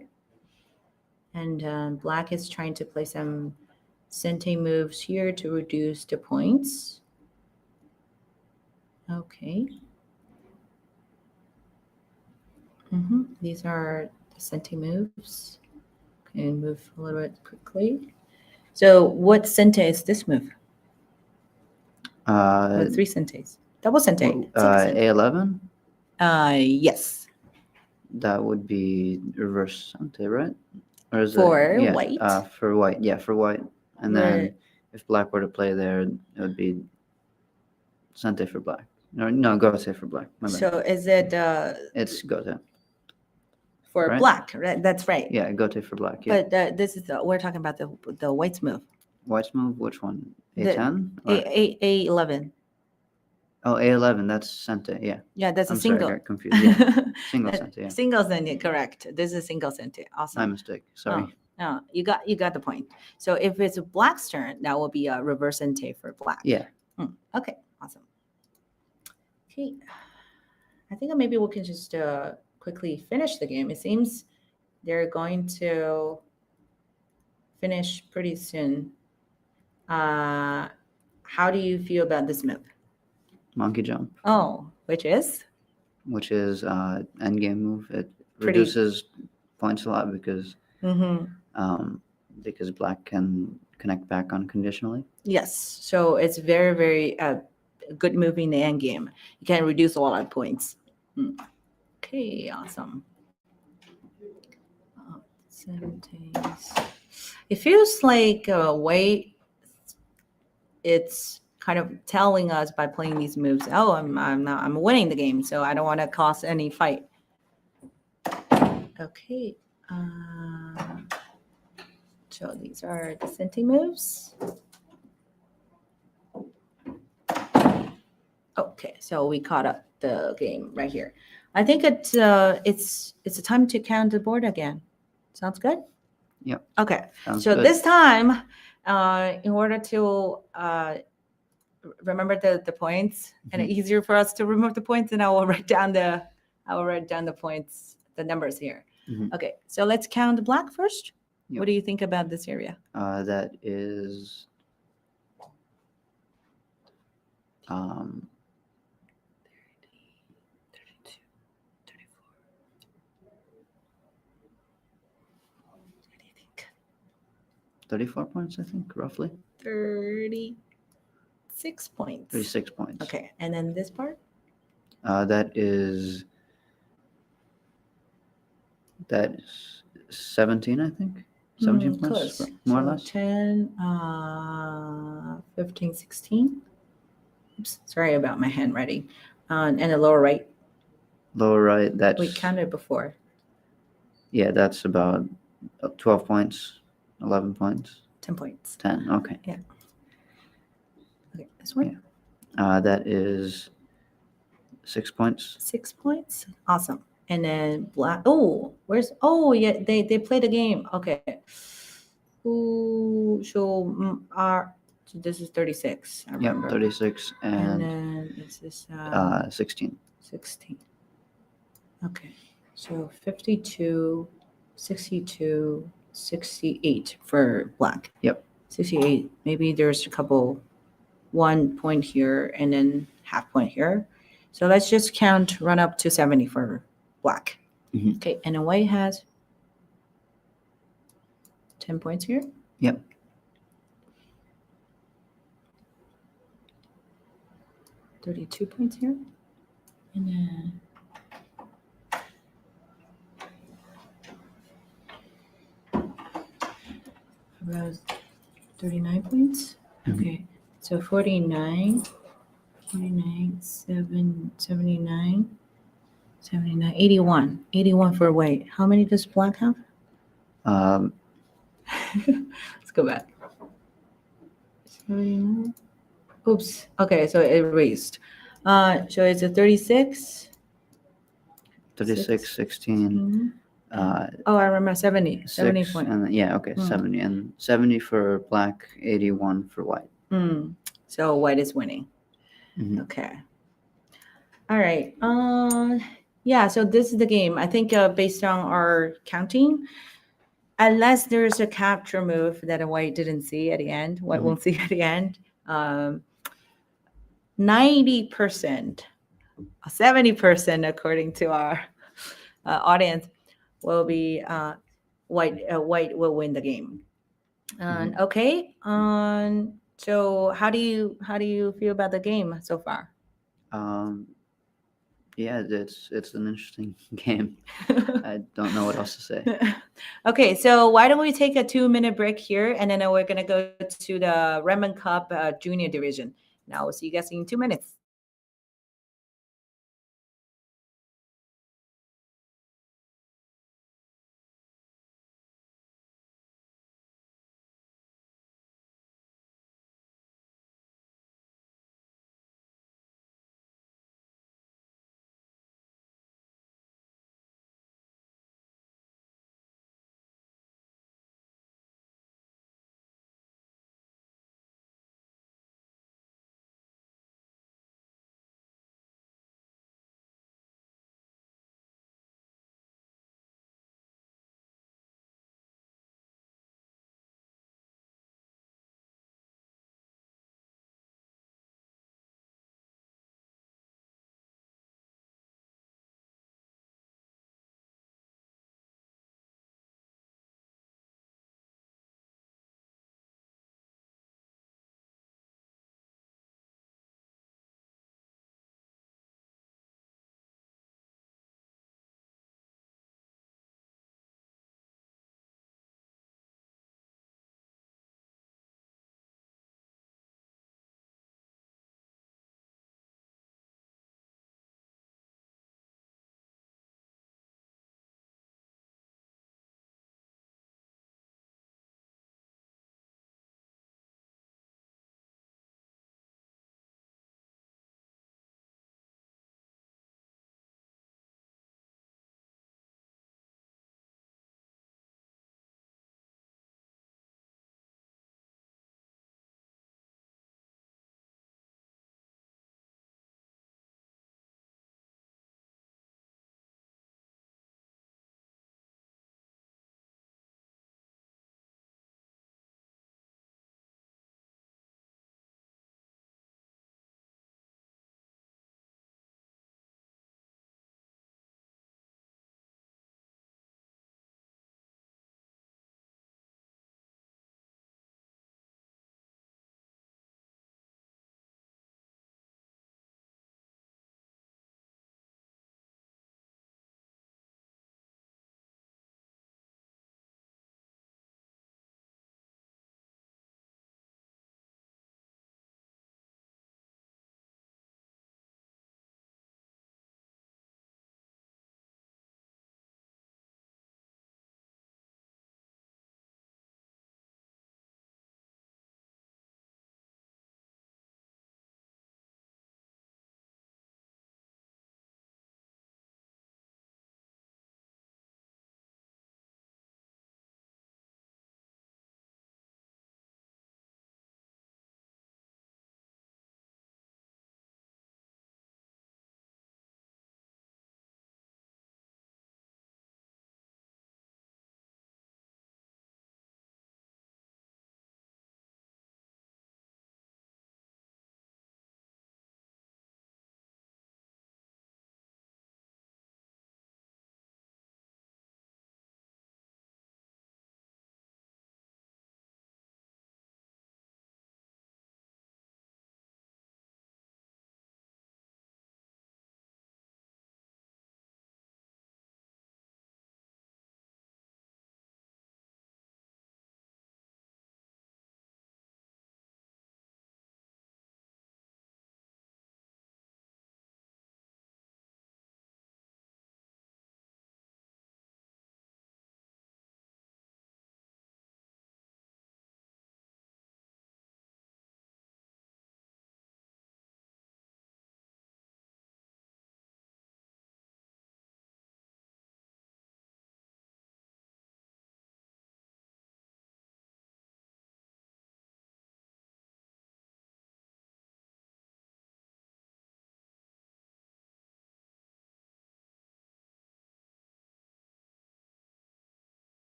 And black is trying to play some Sente moves here to reduce the points. Okay. These are the Sente moves. Okay, move a little bit quickly. So what Sente is this move? Or 3 Sentes. Double Sente. A11? Yes. That would be reverse Sente, right? Or is For it, white? For white. Yeah, for white. And then if black were to play there, it would be Sente for black. No, Gote for black. My bad. So is it It's Gote. for right? black, right? That's right. Yeah, Gote for black. Yeah. But this is we're talking about the white's move. White's move, which one? The A10? Or- A11. Oh, A11, that's Sente, yeah. Yeah, that's a I'm single. sorry, I got confused. Yeah. Single Sente, yeah. Single Sente, correct. This is single Sente. My Awesome. mistake. Sorry. Oh, you got the point. So if it's a black's turn, that will be a reverse Sente for black. Yeah. Okay, awesome. Okay, I think maybe we can just quickly finish the game. It seems they're going to finish pretty soon. How do you feel about this move? Monkey jump, Oh, which is? which is endgame move. It Pretty- reduces points a lot because black can connect back unconditionally. Yes. So it's very, very good move in the end game. You can reduce a lot of points. Okay, awesome. It feels like way it's kind of telling us by playing these moves, oh, I'm winning the game, so I don't want to cause any fight. Okay. So these are the Sente moves. Okay, so we caught up the game right here. I think it's a time to count the board again. Sounds good? Yep. Okay. Sounds So good. this time, in order to remember the points, and easier for us to remember the points, and I will write down the points, the numbers here. Okay. So let's count the black first. Yep. What do you think about this area? That is 32, 34. What do you think? 34 points, I think, roughly. 36 points. 36 points. Okay, and then this part? That is 17, I think. 17 points, Close. more or So less. 10, 15, 16. Oops, sorry about my handwriting. And the lower right, Lower right, that's we counted before. yeah, that's about 12 points, 11 points, 10 points. 10. Okay. Okay, this one? That is 6 points. 6 points. Awesome. And then black. Oh, yeah, they play the game. Okay. Ooh, so so this is 36. I remember. 36 And and then this is 16. 16. Okay. So 52, 62, 68 for black. Yep. 68. Maybe there's a couple, 1 point here and then half point here. So let's just run up to 70 for black. Okay. And then white has 10 points here. Yep. $32 points here. And then about 39 points. Okay. So 49, 79, 81. 81 for white. How many does black have? Let's go back. 79. Oops. Okay, so it erased. So it's a 36. 36, 16. I remember 70. 70 6, points. and yeah, okay, 70. And 70 for black, 81 for white. So white is winning. Okay. All right. Yeah, so this is the game. I think based on our counting, unless there's a capture move that a white didn't see at the end, white Mhm. won't see at the end. 90%, 70%, according to our audience, will be white will win the game. And okay, so how do you feel about the game so far? Yeah, it's an interesting game. I don't know what else to say. Okay, so why don't we take a 2-minute break here, and then we're gonna go to the Redmond Cup Junior Division. Now we'll see you guys in 2 minutes.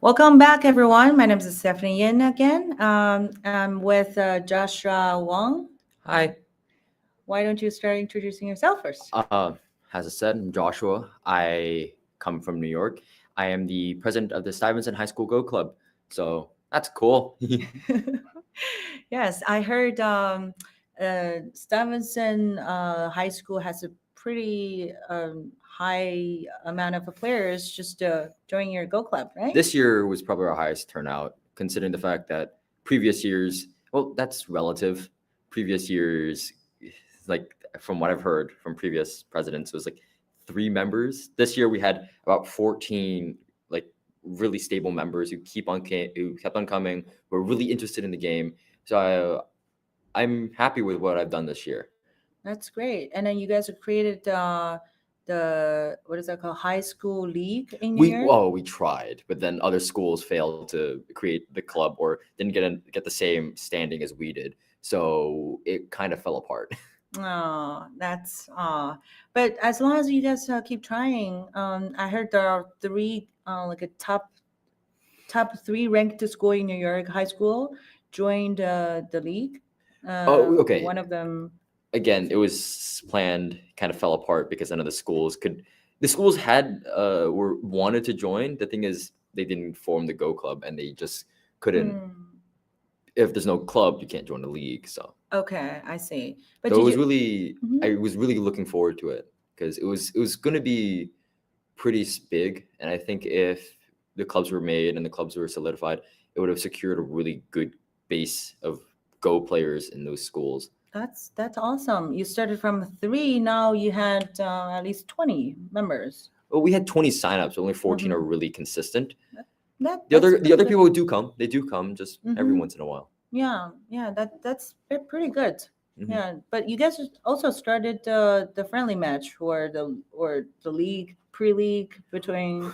Welcome back, everyone. My name is Stephanie Yin again. I'm with Joshua Wong. Hi. Why don't you start introducing yourself first? As I said, I'm Joshua. I come from New York. I am the president of the Stuyvesant High School Go Club. So that's cool. Yes, I heard Stuyvesant High School has a pretty high amount of players just joining your Go Club, right? This year was probably our highest turnout, considering the fact that previous years, well, that's relative. Previous years, like from what I've heard from previous presidents, it was like 3 members. This year we had about 14 like really stable members who who kept on coming, who were really interested in the game. So I'm happy with what I've done this year. That's great. And then you guys have created the what is that called? High school league in New York? We tried, but then other schools failed to create the club or didn't get the same standing as we did. So it kind of fell apart. Oh, that's but as long as you guys keep trying, I heard there are 3 like a top 3 ranked school in New York high school joined the league. Okay. One of them. Again, it was planned, kind of fell apart because none of the schools had were wanted to join. The thing is, they didn't form the Go Club, and they just couldn't. If there's no club, you can't join the league. So Okay, I see. But so it did was you, really, Mhm. I was really looking forward to it because it was going to be pretty big, and I think if the clubs were made and the clubs were solidified, it would have secured a really good base of Go players in those schools. That's awesome. You started from 3, now you had at least 20 members. Well, we had 20 signups, only 14 are Mhm. really consistent. That, The that's other pretty good. people do come. They do come just every Mhm. once in a while. Yeah, that's pretty good. Mhm. Yeah, but you guys also started the friendly match for the league pre-league between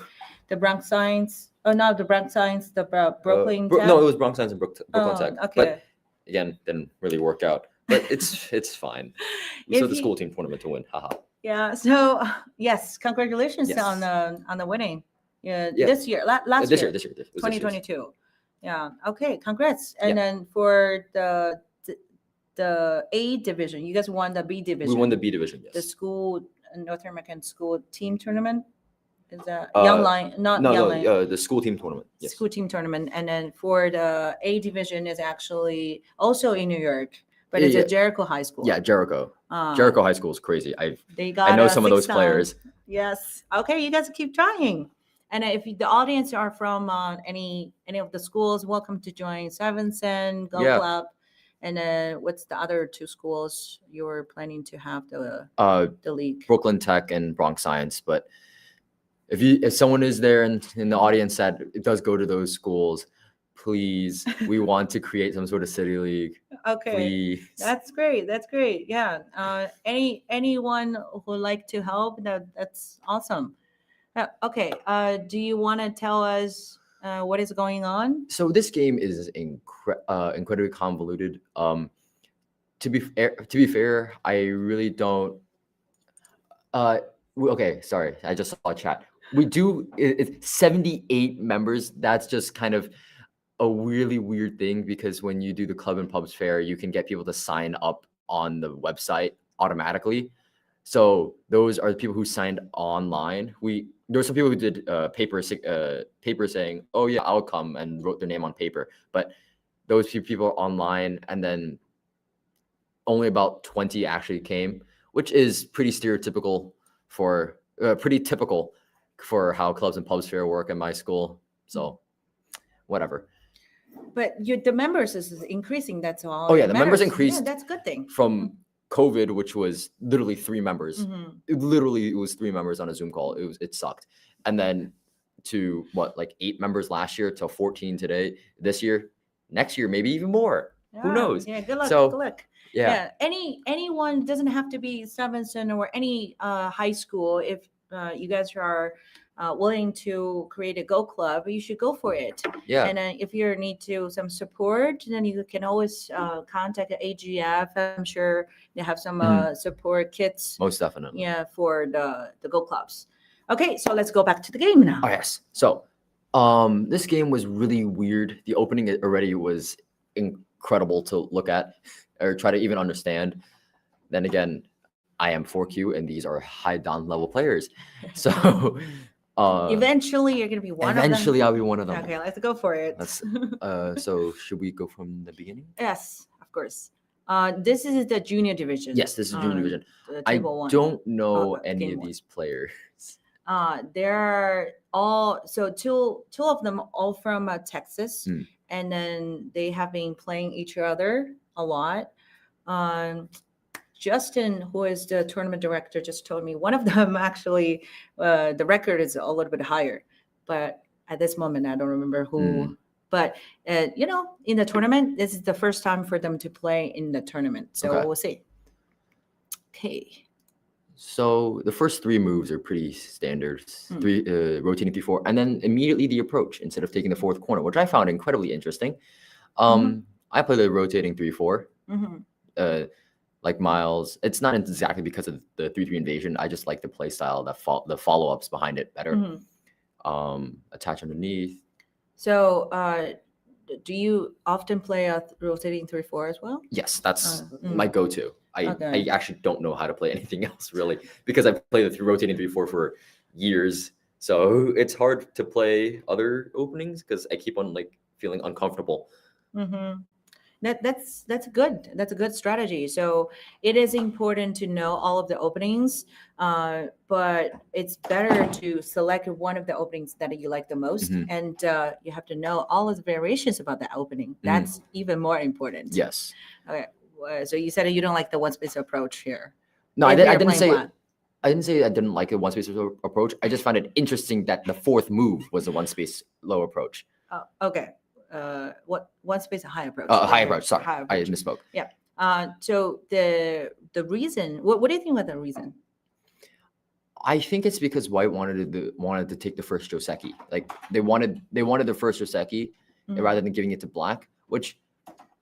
the Bronx Science. Oh, not the Bronx Science, the Brooklyn. No, it was Bronx Science and Brooklyn Oh, Tech. okay. But again, didn't really work out. But it's fine. We still If had the you- school team tournament to win. Haha. Yeah. So yes, congratulations Yes. on the winning. Yeah, Yeah. this year, last This year, year. It was this year's. 2022. Yeah. Okay. Congrats. And Yeah. then for the A division, you guys won the B division. We won the B division. Yes. The school North American school team tournament. Is that Uh, Young Line? Not No, Young no, Line. the school team tournament. Yes. School team tournament. And then for the A division is actually also in New York, but it's Yeah. a Jericho High School. Yeah, Jericho. Uh, Jericho High School is crazy. They got I know some of those 6 players. Yes. Okay, you guys keep trying. And if the audience are from any of the schools, welcome to join Stuyvesant Go Yeah. Club. And what's the other 2 schools you're planning to have the league? Brooklyn Tech and Bronx Science. But if someone is there in the audience that does go to those schools, please, we want to create some sort of city league. Okay. Please. That's great. That's great. Yeah. Anyone who like to help, that's awesome. Okay. Do you want to tell us what is going on? So this game is incredibly convoluted. To be fair, I really don't. Okay, sorry, I just saw a chat. We do. It's 78 members. That's just kind of a really weird thing because when you do the club and pubs fair, you can get people to sign up on the website automatically. So those are the people who signed online. There were some people who did paper saying, "Oh yeah, I'll come," and wrote their name on paper. But those few people are online, and then only about 20 actually came, which is pretty typical for how clubs and pubs fair work in my school. So whatever. But the members is increasing. That's all. Oh yeah, that the members matters. increased. Yeah, that's a good thing. From COVID, which was literally 3 members. Mhm. It was 3 members on a Zoom call. It sucked. And then to 8 members last year to 14 today. This year, next year, maybe even more. Who Yeah, knows? Yeah, good luck. So, good luck. Yeah. Anyone doesn't have to be Stuyvesant or any high school. If you guys are willing to create a Go Club, you should go for it. Yeah. And if you need some support, then you can always contact AGF. I'm sure they have some support kits. Most definitely. Yeah, for the Go Clubs. Okay, so let's go back to the game now. Oh yes. So This game was really weird. The opening already was incredible to look at or try to even understand. Then again, I am 4Q and these are high down level players. So Eventually, you're gonna be one of them. eventually I'll be one of them. Okay, let's go for it. So should we go from the beginning? Yes, of course. This is the junior division. Yes, this is junior division. The I table one. don't know any game of one. these players. They're all two of them all from Texas, Mm. and then they have been playing each other a lot. Justin, who is the tournament director, just told me one of them actually the record is a little bit higher, but at this moment I don't remember who. Mm. But in the tournament, this is the first time for them to play in the tournament, so Okay. we'll see. Okay. So the first three moves are pretty standard. Three rotating 3-4, and then immediately the approach instead of taking the fourth corner, which I found incredibly interesting. I play the rotating 3-4. Like Miles, it's not exactly because of the 3-3 invasion. I just like the play style, the follow-ups behind it better. Attach underneath. So do you often play a rotating 3-4 as well? Yes, that's my go-to. I Okay. actually don't know how to play anything else really because I've played the rotating 3-4 for years. So it's hard to play other openings because I keep on like feeling uncomfortable. That's good. That's a good strategy. So it is important to know all of the openings, but it's better to select one of the openings that you like the most, and you have to know all of the variations about the opening. That's even more important. Yes. Okay. So you said you don't like the one space approach here. No, I If you're didn't playing say. black. I didn't say I didn't like a one space approach. I just found it interesting that the fourth move was a one space low approach. Oh, okay. What one space high approach? High approach. Sorry, High I approach. misspoke. Yeah. So the reason. What do you think about the reason? I think it's because White wanted to take the first Joseki. Like they wanted the first Joseki rather than giving it to Black, which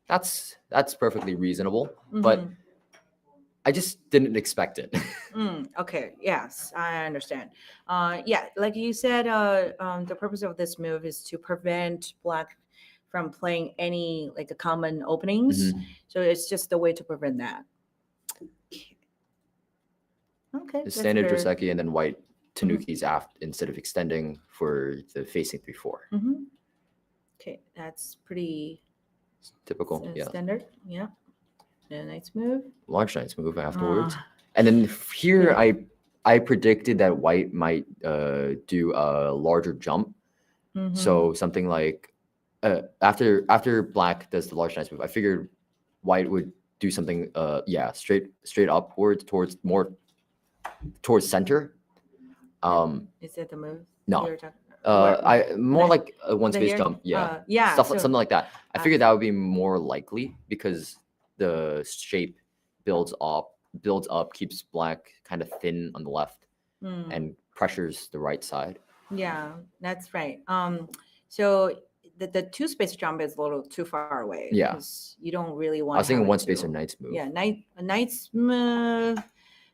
that's perfectly reasonable. But I just didn't expect it. Okay. Yes, I understand. Yeah, like you said, the purpose of this move is to prevent Black from playing any like a common openings. So it's just a way to prevent that. Okay. The standard Joseki and then White Tanukis aft instead of extending for the facing 3-4. Okay, that's pretty Typical. Yeah. Standard. Yeah. A nice move. Large Knight's move afterwards. And then here I predicted that White might do a larger jump. So something like after Black does the Large Knight's move, I figured White would do something straight upwards towards center. Is that the move? No. More like a one space jump. Yeah. Something like that. I figured that would be more likely because the shape builds up, keeps Black kind of thin on the left and pressures the right side. Yeah, that's right. So the two space jump is a little too far away. Yeah. Because you don't really want I was thinking one space or Knight's move. Yeah, Knight's move.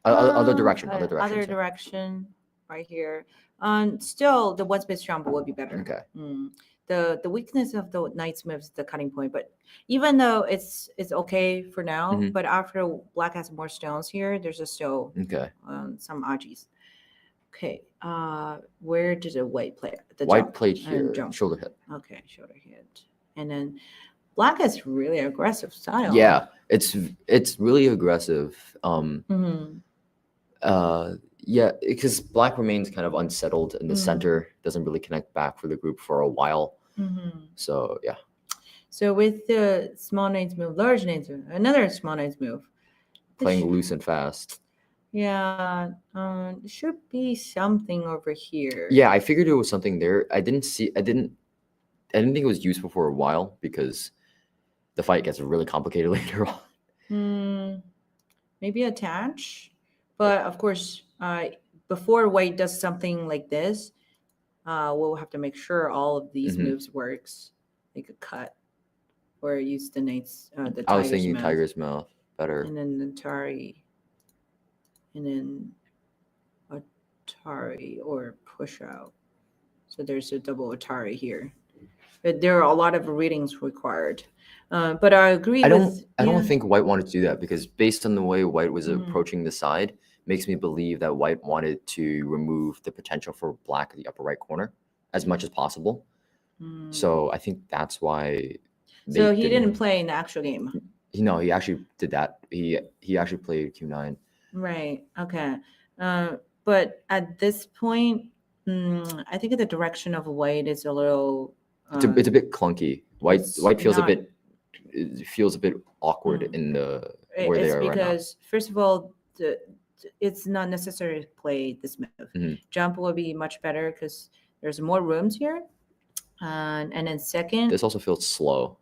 Other direction. Other direction right here. Still the one space jump would be better. Okay. The weakness of the Knight's move is the cutting point, but even though it's okay for now, but after Black has more stones here, there's just still some ajis. Okay, where did the White play? The White jump played here, jump. shoulder hit. Okay, shoulder hit, and then Black has really aggressive style. Yeah, it's really aggressive. Yeah, because Black remains kind of unsettled in the center, doesn't really connect back for the group for a while. So yeah. So with the small Knight's move, large Knight's move, another small Knight's move. Playing loose and fast. Yeah, there should be something over here. Yeah, I figured it was something there. I didn't think it was useful for a while because the fight gets really complicated later on. Maybe attach, but of course, before White does something like this, we'll have to make sure all of these moves works. Like a cut, or use the Knight's I was thinking Tiger's Mouth better. And then Atari. And then Atari or push out. So there's a double Atari here. But there are a lot of readings required. But I agree I with... don't think white wanted to do that because based on the way white was Mhm. approaching the side, makes me believe that white wanted to remove the potential for black in the upper right corner as much as possible. So I think that's why they So he didn't play in the actual game. No, he actually did that. He actually played Q9. Right. Okay. But at this point, I think the direction of white is a little... It's a bit clunky. White it's feels not- it feels a bit awkward in the where they it's are right now. because, first of all, it's not necessary to play this move. Mhm. Jump will be much better because there's more rooms here. And then second, This also feels slow.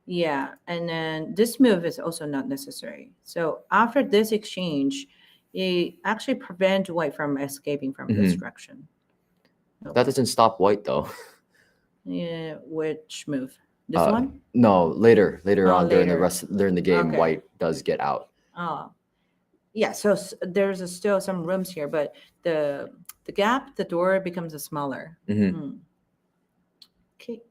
yeah, and then this move is also not necessary. So after this exchange, it actually prevent white from escaping from this Mhm. direction. That doesn't stop white though. Yeah, which move? This Uh, one? No, later Oh, on during later. the game, Okay. white does get out. Oh, yeah. So there's still some rooms here, but the gap, the door becomes smaller. Mhm. Okay.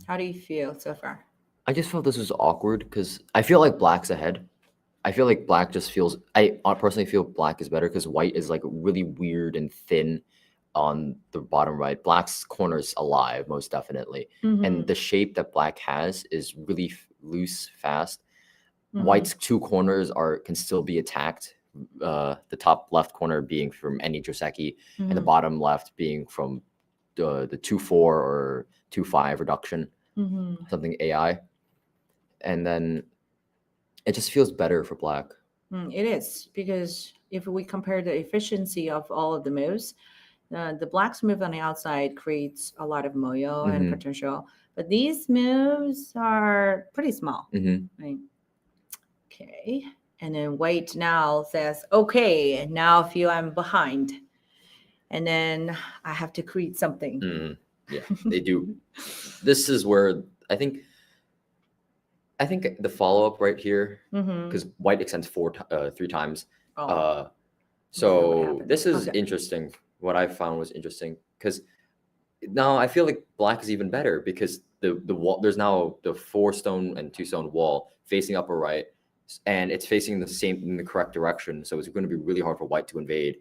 How do you feel so far? I just felt this was awkward because I feel like black's ahead. I feel like black just feels. I personally feel black is better because white is like really weird and thin on the bottom right. Black's corner is alive, most definitely, and the shape that black has is really loose, fast. White's two corners can still be attacked. The top left corner being from any Joseki, and the bottom left being from the 2-4 or 2-5 reduction, something AI, and then it just feels better for black. It is, because if we compare the efficiency of all of the moves, the black's move on the outside creates a lot of moyo and potential, but these moves are pretty small. Right? Okay, and then white now says, okay, now I feel I'm behind, and then I have to create something. Yeah, they do. This is where I think the follow-up right here, because white extends 3 times. Oh. So this is Okay. interesting. What I found was interesting because now I feel like black is even better because the wall, there's now the 4-stone and 2-stone wall facing upper right, and it's facing in the correct direction. So it's going to be really hard for white to invade.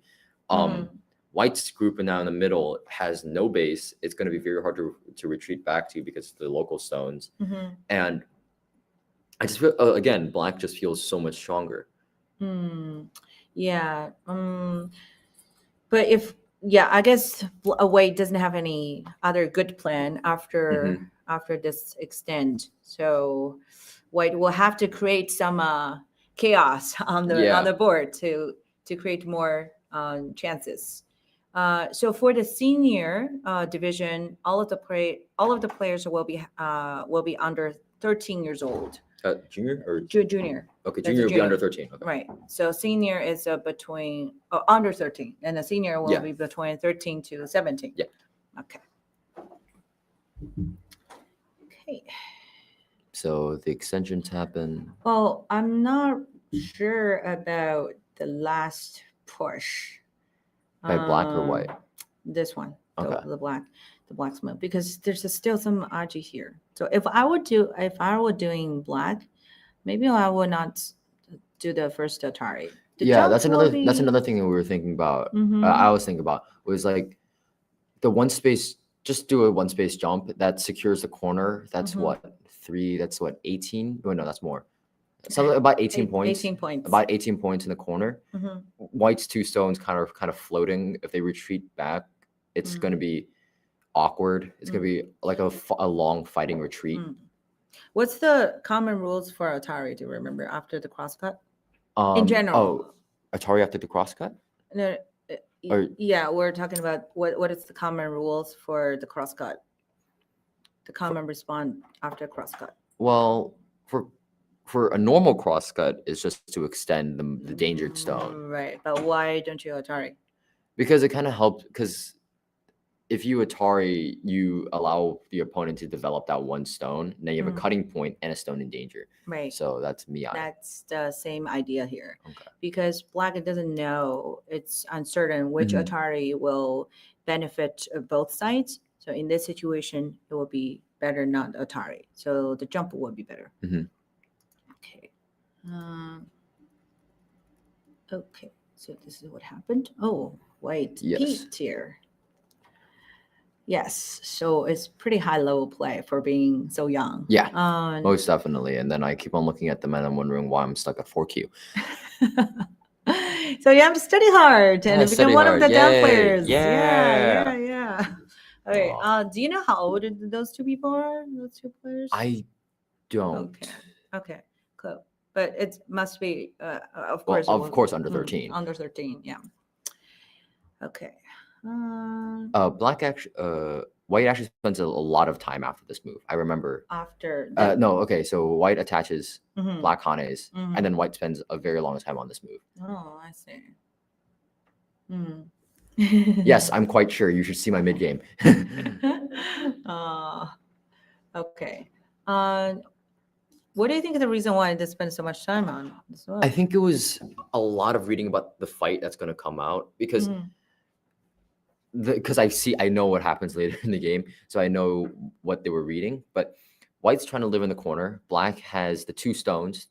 White's group now in the middle has no base. It's going to be very hard to retreat back to because of the local stones. And I just feel again, black just feels so much stronger. Yeah. But I guess white doesn't have any other good plan after this extend. So white will have to create some chaos on the board to create more chances. So for the senior division, all of the players will be under 13 years old. Junior or Junior. Okay, That's junior a will be under 13. Okay. Right. So senior is between under 13, and the senior will be between 13 to 17. Yeah. Okay. Okay. So the extensions happen. Well, I'm not sure about the last push. By black or white? This one. Okay. The black smoke, because there's still some Aji here. So if I were doing black, maybe I would not do the first Atari. That's another thing that we were thinking about. I was thinking about was like the one space. Just do a one space jump that secures the corner. That's what 3. That's what 18. Oh no, that's more. Something about 18 points. 18 points. About 18 points in the corner. White's 2 stones kind of floating. If they retreat back, it's going to be awkward. It's going to be like a long fighting retreat. What's the common rules for Atari? Do you remember after the crosscut? In general. Oh, Atari after the crosscut? No. Yeah, we're talking about what is the common rules for the crosscut? The common response after crosscut. Well, for a normal crosscut is just to extend the endangered stone. Right, but why don't you Atari? Because it kind of helps. Because if you Atari, you allow the opponent to develop that one stone, and then you have a cutting point and a stone in danger. Right. So that's Miai. That's the same idea here. Okay. Because black, it doesn't know, it's uncertain which Atari will benefit both sides. So in this situation, it will be better not Atari. So the jump would be better. Okay. Okay. So this is what happened. Oh, white peaked here. Yes. So it's pretty high level play for being so young. Yeah, most definitely. And then I keep on looking at them and I'm wondering why I'm stuck at 4Q. So you have to study hard and become one of the down players. Yeah. Okay. Do you know how old those two people are? Those two players? I don't. Okay. Cool. But it must be, of course. Well, of course, under 13. Under 13. Yeah. Okay. White actually spends a lot of time after this move. I remember. After. So white attaches black Hanes, and then white spends a very long time on this move. Oh, I see. Yes, I'm quite sure. You should see my mid game. Okay. What do you think is the reason why they spend so much time on this one? I think it was a lot of reading about the fight that's going to come out because I know what happens later in the game, so I know what they were reading. But white's trying to live in the corner. Black has the two stones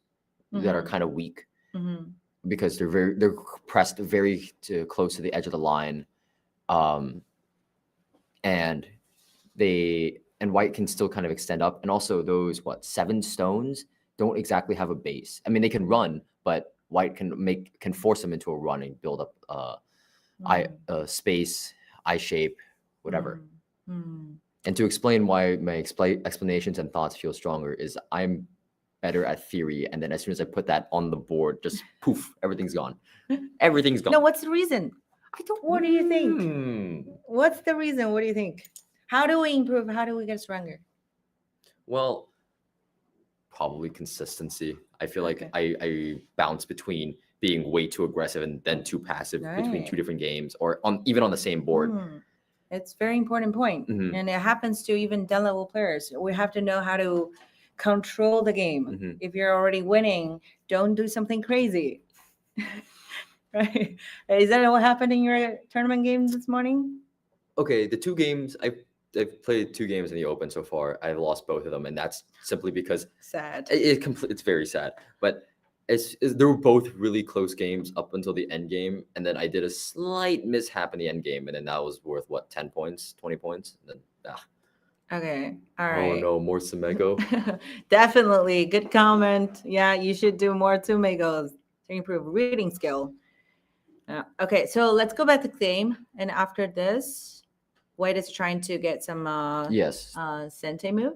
that are kind of weak because they're pressed very close to the edge of the line, and white can still kind of extend up. And also those 7 stones don't exactly have a base. I mean, they can run, but white can force them into a run and build up space, I shape, whatever. And to explain why my explanations and thoughts feel stronger is I'm better at theory, and then as soon as I put that on the board, just poof, everything's gone. Everything's gone. No, what's the reason? What do you think? What's the reason? What do you think? How do we improve? How do we get stronger? Well, probably consistency. I feel like I bounce between being way too aggressive and then too passive between 2 different games, or even on the same board. It's a very important point. And it happens to even down level players. We have to know how to control the game. If you're already winning, don't do something crazy. Right? Is that what happened in your tournament game this morning? Okay, the 2 games I've played 2 games in the Open so far. I've lost both of them, and that's simply because sad. It's very sad, but they were both really close games up until the end game, and then I did a slight mishap in the end game, and then that was worth 10 points, 20 points, and then Okay, all right. Oh no, more Sumego. Definitely, good comment. Yeah, you should do more Sumegos to improve reading skill. Okay, so let's go back to the game, and after this, white is trying to get some Sente move.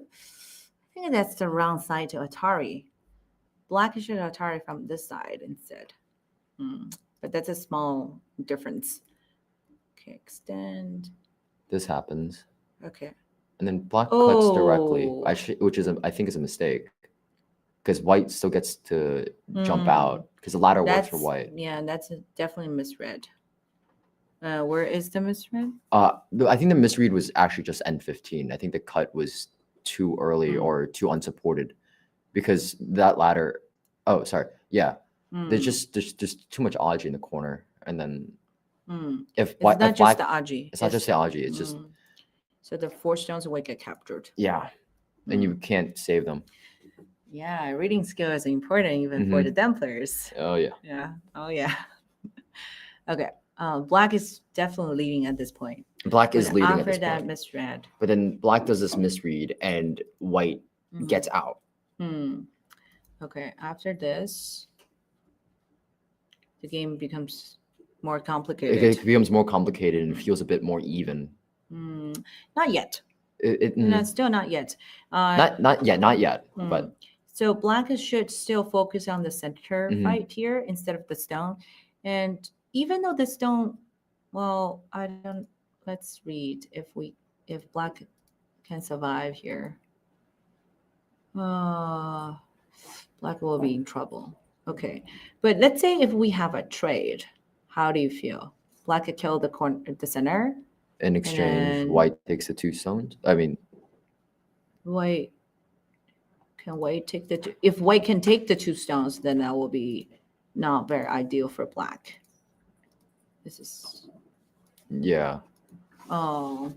I think that's the wrong side to Atari. Black should Atari from this side instead. But that's a small difference. Okay, extend. This happens. Okay. And then black cuts directly, which I think is a mistake. Because white still gets to jump out. Because the ladder works for white. Yeah, that's definitely misread. Where is the misread? I think the misread was actually just N15. I think the cut was too early or too unsupported, because that ladder. Oh, sorry. Yeah, there's just too much Aji in the corner, and then it's not just the Aji. It's not just the Aji. It's just so the 4 stones will get captured. Yeah, and you can't save them. Yeah, reading skill is important even for the dumb players. Oh yeah. Yeah. Oh yeah. Okay. Black is definitely leading at this point. Black is leading at this point. After that misread. But then black does this misread and white gets out. Okay. After this, the game becomes more complicated. It becomes more complicated and feels a bit more even. Not yet. Mm. Still not yet. Not yet. But so black should still focus on the center fight here instead of the stone. And even though the stone, well, I don't. Let's read if black can survive here. Black will be in trouble. Okay, but let's say if we have a trade, how do you feel? Black could kill the center, In exchange, then- white takes the 2 stones. I mean, White can white take the two, if white can take the 2 stones, then that will be not very ideal for black. This is yeah. oh,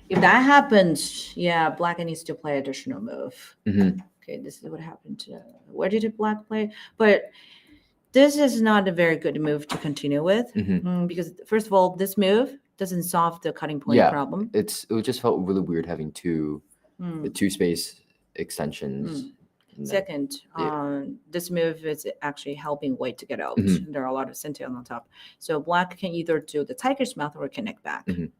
if that happens, yeah, black needs to play additional move. Mhm. Okay, this is what happened to where did black play? But this is not a very good move to continue with because first of all, this move doesn't solve the cutting point Yeah. problem. It just felt really weird having the Mm. 2 space extensions. in there. Second, Yeah. this move is actually helping white to get out. Mhm. There are a lot of sentinel on top. So black can either do the tiger's mouth or connect back. Mhm.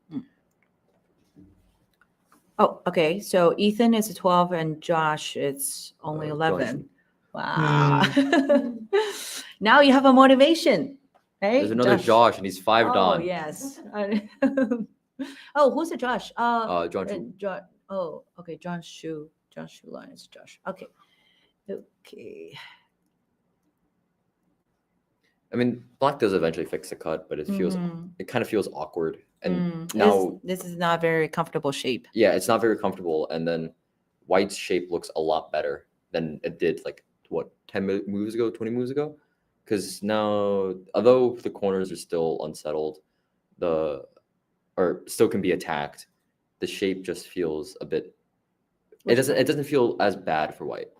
Oh, okay. So Ethan is 12 and Josh is only Josh. 11. Wow. Now you have a motivation, right? There's another Josh, and he's 5 Oh, Don. yes. Oh, who's the Josh? John Chu. Oh, okay. John Shu. John Shu Lions. Josh. Okay. Okay. I mean, black does eventually fix the cut, but it feels it kind of feels awkward. And now this is not very comfortable shape. yeah, it's not very comfortable. And then white's shape looks a lot better than it did like what 10 moves ago, 20 moves ago. Because now, although the corners are still unsettled, or still can be attacked, the shape just feels a bit. It doesn't feel as bad for white.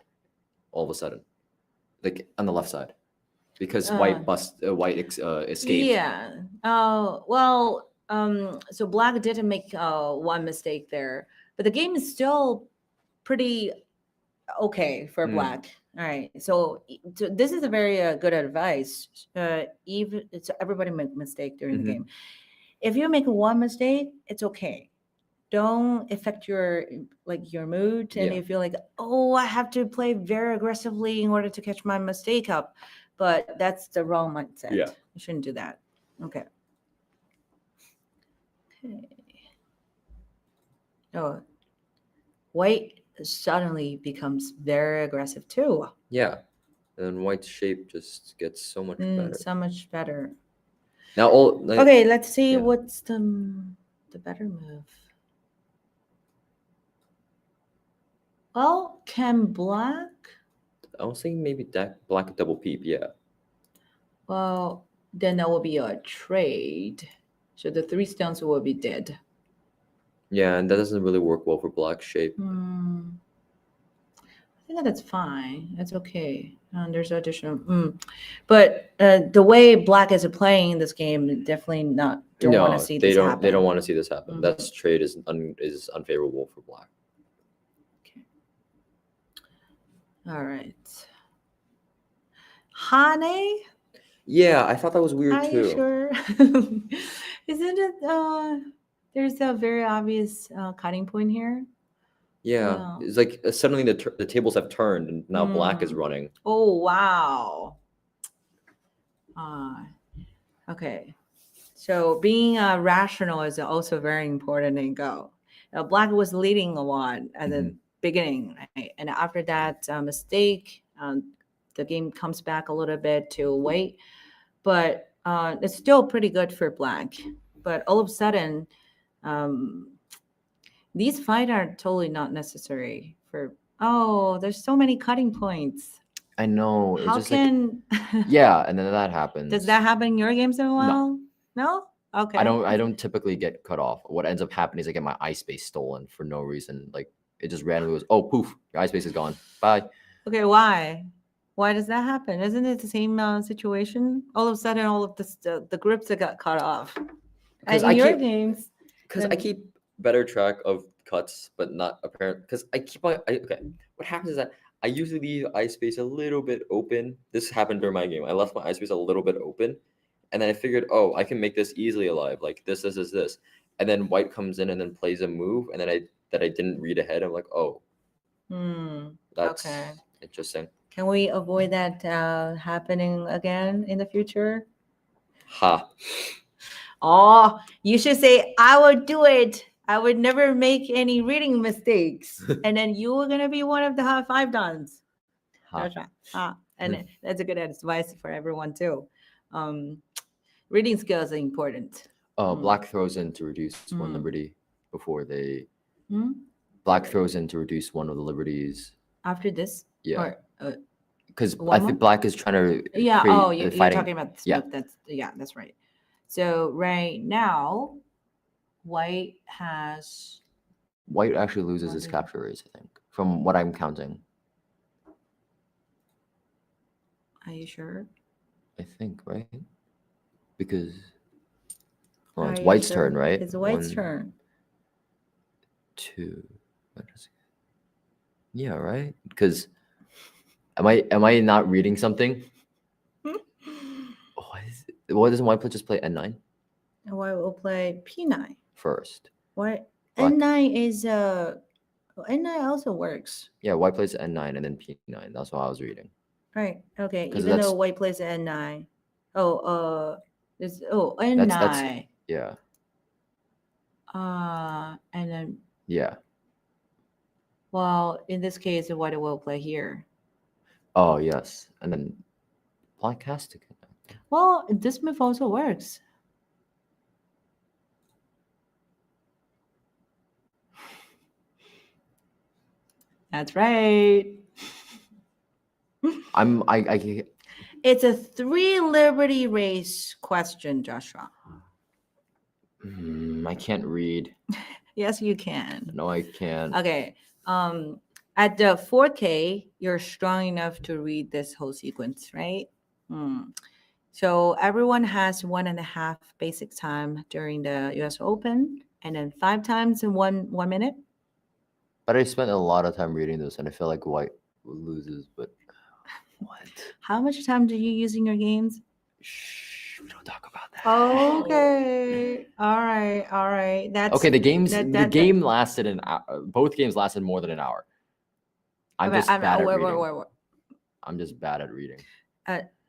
All of a sudden, like on the left side, because white escaped. Yeah. Well. So black didn't make one mistake there, but the game is still pretty okay for black. All right. So this is a very good advice. Even it's everybody make mistake during the game. If you make one mistake, it's okay. Don't affect your mood, and you feel like, oh, I have to play very aggressively in order to catch my mistake up, but that's the wrong mindset. Yeah. You shouldn't do that. Okay. Oh, white suddenly becomes very aggressive too. Yeah, and white's shape just gets so much better. So much better. Now, okay, let's see what's the better move. Well, can black? I was thinking maybe black double peep. Yeah. Well, then that will be a trade. So the 3 stones will be dead. Yeah, and that doesn't really work well for black shape. I think that's fine. That's okay. There's additional. But the way black is playing this game, definitely not. Don't want to see this happen. They don't want to see this happen. That trade is unfavorable for black. Okay. All right. Hane? Yeah, I thought that was weird Are too. you sure? Isn't it? There's a very obvious cutting point here. Yeah, it's like suddenly the tables have turned and now black is running. Oh wow. Okay. So being rational is also very important in Go. Black was leading a lot at the beginning, right? And after that mistake, the game comes back a little bit to white, but it's still pretty good for black. But all of a sudden, these fights are totally not necessary for. Oh, there's so many cutting points. I know. It's How just can? yeah, and then that happens. Does that happen in your games as well? No. Okay. I don't typically get cut off. What ends up happening is I get my eye space stolen for no reason. Like it just randomly goes, oh poof, your eye space is gone. Bye. Okay, why? Why does that happen? Isn't it the same situation? All of a sudden, all of the grips that got cut off. Because in your games. Because I keep better track of cuts, but not apparent. Because I keep okay. What happens is that I usually leave eye space a little bit open. This happened during my game. I left my eye space a little bit open, and then I figured, oh, I can make this easily alive. Like this, and then white comes in and then plays a move, and then I didn't read ahead. I'm like, oh, that's interesting. Can we avoid that happening again in the future? Ha. Oh, you should say, I would do it. I would never make any reading mistakes. And then you were going to be one of the 5 dons. That's right. And that's a good advice for everyone too. Reading skills are important. Black throws in to reduce one Mm. liberty before they. Hmm? Black throws in to reduce one of the liberties. After this? Yeah. Or, Because one I more? think Black is trying to yeah. create Oh, the you're fighting. talking about the Yeah. smoke. That's right. So right now, White has. White actually loses his Wonder- capture race, I think, from what I'm counting. Are you sure? I think, right? Because well, Are it's you White's sure? turn, right? It's White's 1, turn. 2. What is it? Yeah, right. Because am I not reading something? Why doesn't White just play N9 White will play P9. first? White Black. N9 is N9 also works. Yeah, White plays N9 and then P9. That's what I was reading. Right. Okay. 'Cause Even though that's- White plays N9. Oh, it's That's N9. yeah. And then Yeah. well, in this case, White will play here. Oh yes, and then Black has to connect. Well, this move also works. That's right. I It's a 3 liberty race question, Joshua. I can't read. Yes, you can. No, I can't. Okay. At the 4K, you're strong enough to read this whole sequence, right? So everyone has 1.5 basic time during the US Open, and then 5 times in 1 minute. But I spent a lot of time reading this, and I feel like White loses. But what? How much time do you use in your games? Shh, we don't talk about that. Okay. All right. That's Okay, the games. that- the that- game lasted an hour. Both games lasted more than an hour. I'm just bad at reading. wait. I'm just bad at reading.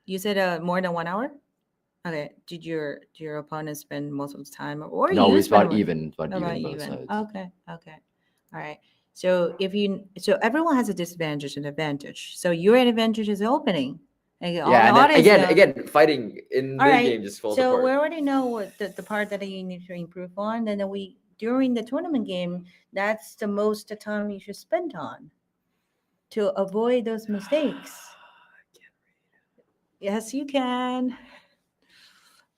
You said more than 1 hour? Okay. Did your opponent spend most of the time, or No, you it's spend about more? even. It's about About even both even. sides. Okay. All right. So everyone has a disadvantage and advantage. So your advantage is opening. And all Yeah, the and then audience know- again, fighting in All the right, game just falls so apart. we already know what the part that you need to improve on. And then during the tournament game, that's the most time you should spend on to avoid those mistakes. Yes, you can.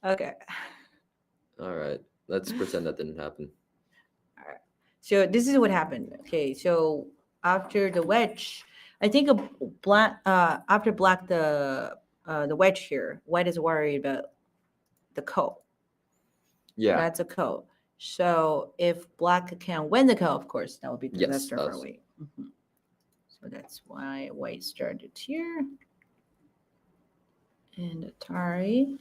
Okay. All right, let's pretend that didn't happen. So this is what happened. Okay, so after the wedge, I think after Black the wedge here, White is worried about the ko. Yeah. That's a ko. So if Black can win the ko, of course, that would be Yes, disaster for that's- White. So that's why White started here. And Atari.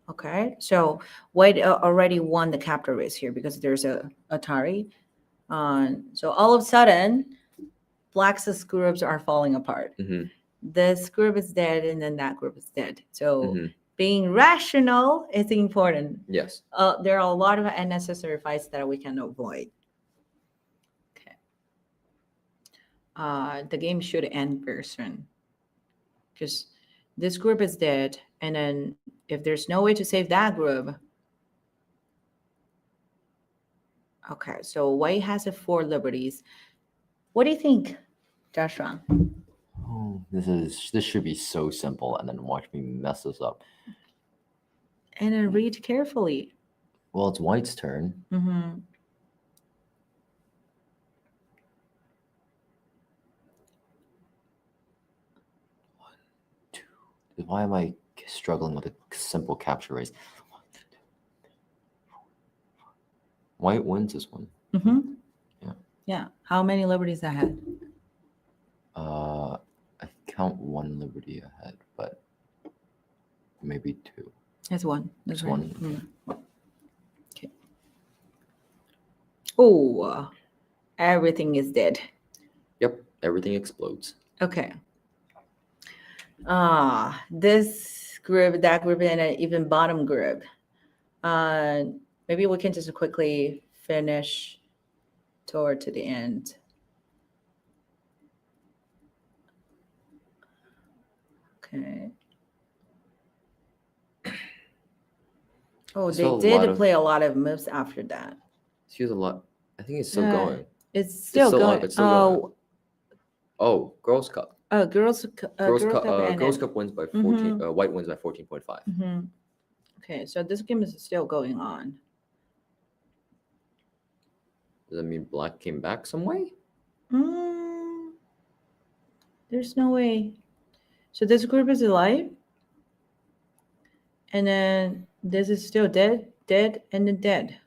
Okay, so White already won the capture race here because there's a Atari. So all of a sudden, Black's groups are falling apart. Mhm. This group is dead, and then that group is dead. So Mhm. being rational is important. Yes. There are a lot of unnecessary fights that we can avoid. Okay. The game should end very soon because this group is dead, and then if there's no way to save that group. Okay, so White has 4 liberties. What do you think, Joshua? Oh, this should be so simple, and then watch me mess this up. And then read carefully. Well, it's White's turn. Mm-hmm. Why am I struggling with a simple capture race? White wins this one. Mm-hmm. Yeah. Yeah. How many liberties ahead? I count 1 liberty ahead, but maybe 2. It's 1. It's That's right. 1. Okay. Oh, everything is dead. Yep, everything explodes. Okay. This group, that group, and an even bottom group. Maybe we can just quickly finish toward to the end. Okay. Oh, Still they a lot did of- play a lot of moves after that. She was a lot. I think it's still Uh, going. It's still still on- going. it's still going. Oh, Girls Cup. Girls Girls Cup Cup. and Girls then- Cup wins by 14. White wins by 14.5. Mhm. Okay, so this game is still going on. Does that mean Black came back some way? There's no way. So this group is alive, and then this is still dead, and then dead.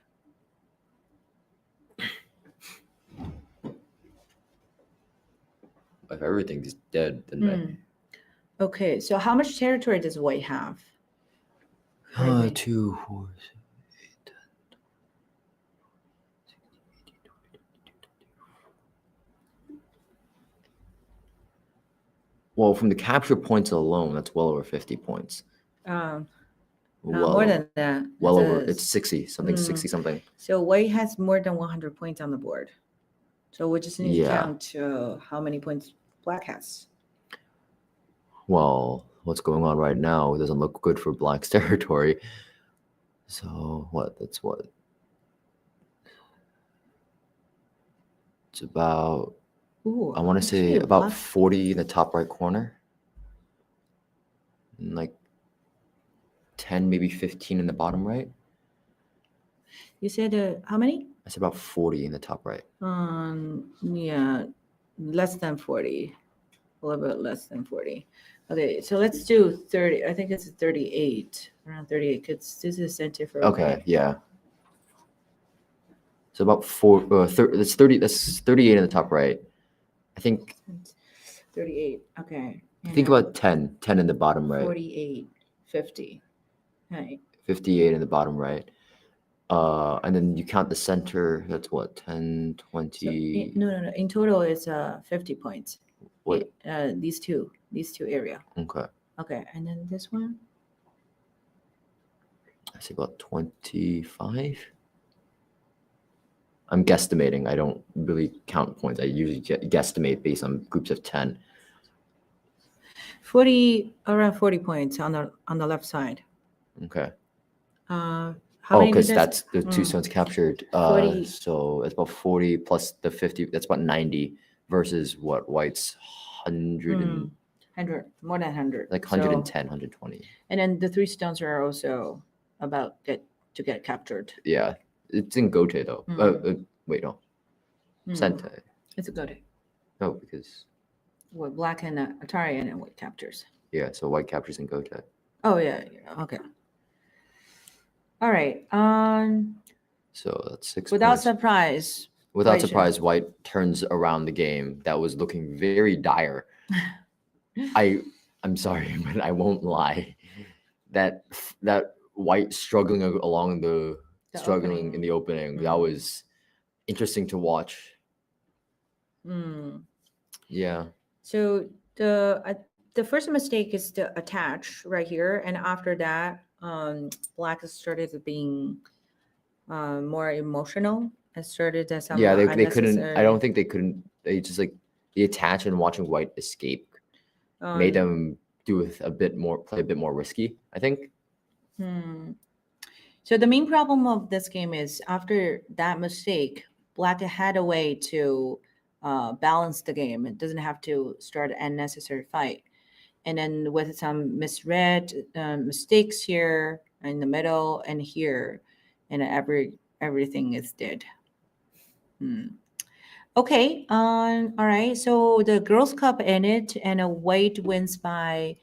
If everything's dead, then Okay, so how much territory does White have? Currently? 2, 4, 6, 8, 10. Well, from the capture points alone, that's well over 50 points. More Well, than that. well It over. says- It's 60 something, 60 something. So White has more than 100 points on the board. So we just need to Yeah. count how many points Black has. Well, what's going on right now doesn't look good for Black's territory. So what? That's what? It's about, Ooh, I want to say actually, about Black- 40 in the top right corner. And like 10, maybe 15 in the bottom right. You said how many? That's about 40 in the top right. Yeah, less than 40. A little bit less than 40. Okay, so let's do 30. I think it's 38, around 38, because this is center for Okay, White. yeah. So about 30. That's 38 in the top right. I think 38. Okay. think about 10 in the bottom right. 48, 50. Right. 58 in the bottom right. And then you count the center. That's what, 10, So 20. no. In total, it's 50 points. What? These two area. Okay. Okay, and then this one. I say about 25. I'm guesstimating. I don't really count points. I usually guesstimate based on groups of 10. 40, around 40 points on the left side. Okay. How Oh, many because does- that's the two stones captured. 40. So it's about 40 plus the 50. That's about 90 versus what White's 100 and 100, more than 100. like So- 110, 120. and then the three stones are also about to get captured. Yeah, it's in Gote though. Wait, no, Sentai. It's a good. No, because With Black and Atari and then White captures. yeah, so White captures in Gote. Oh yeah. Okay. All right. So that's 6 Without points. surprise. Without White should- surprise, White turns around the game. That was looking very dire. I'm sorry, but I won't lie. That White struggling along The struggling opening. in the opening, that was interesting to watch. Yeah. So the first mistake is to attach right here, and after that, Black has started being more emotional and started as some Yeah, they couldn't. I unnecessary- don't think they couldn't. They just like the attach and watching White escape made them play a bit more risky, I think. So the main problem of this game is after that mistake, Black had a way to balance the game. It doesn't have to start an unnecessary fight. And then with some misread mistakes here in the middle and here, and everything is dead. Okay. All right. So the Girls Cup ended, and White wins by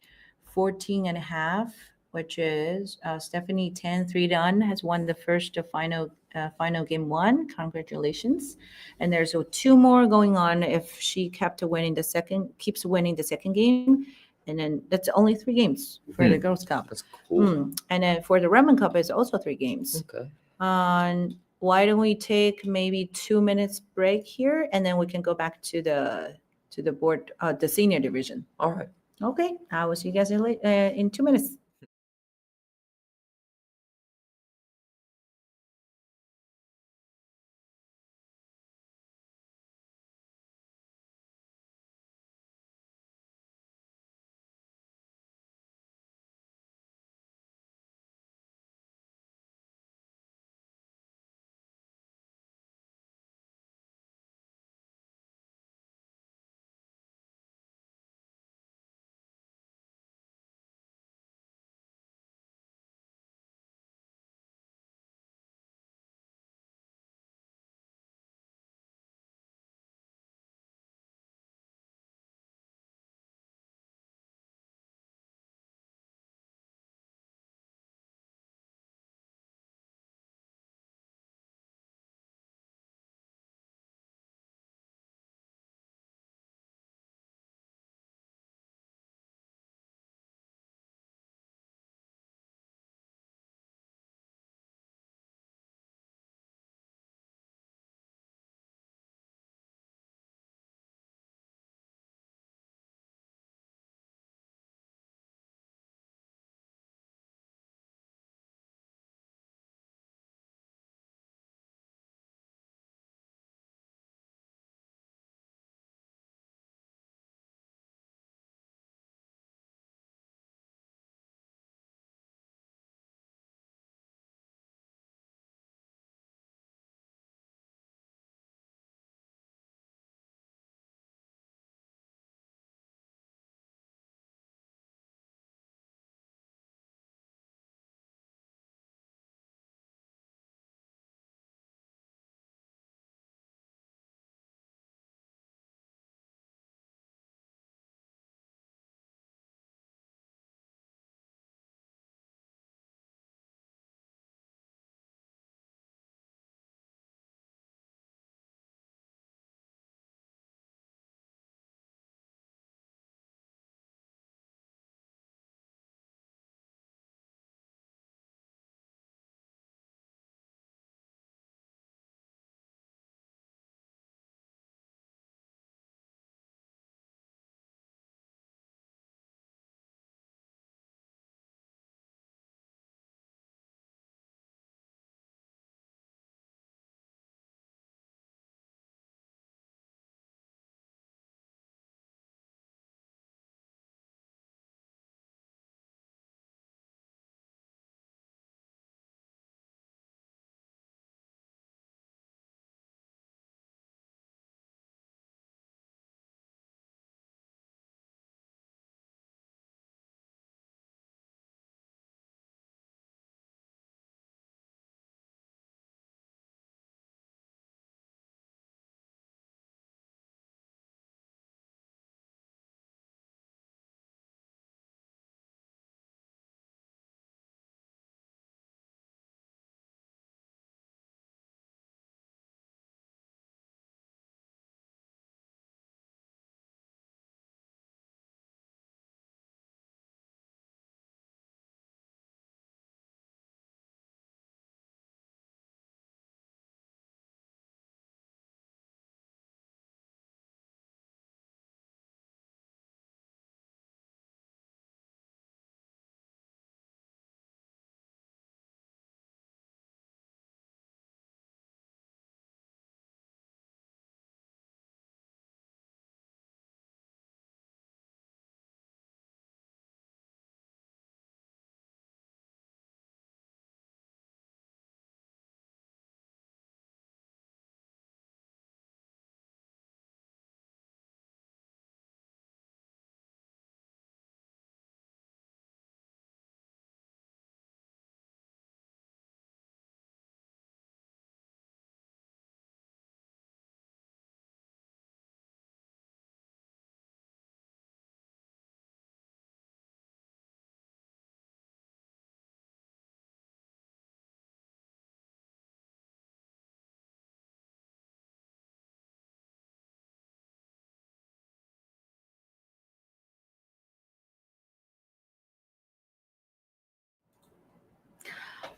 14 and a half, which is Stephanie 10-3 done has won the first final game one. Congratulations. And there's two more going on if she keeps winning the second game. And then that's only 3 games for the Girls Cup. That's cool. And then for the Redmond Cup, it's also 3 games. Okay. Why don't we take maybe 2 minutes break here, and then we can go back to the board, the senior division. All right. Okay, I will see you guys in 2 minutes.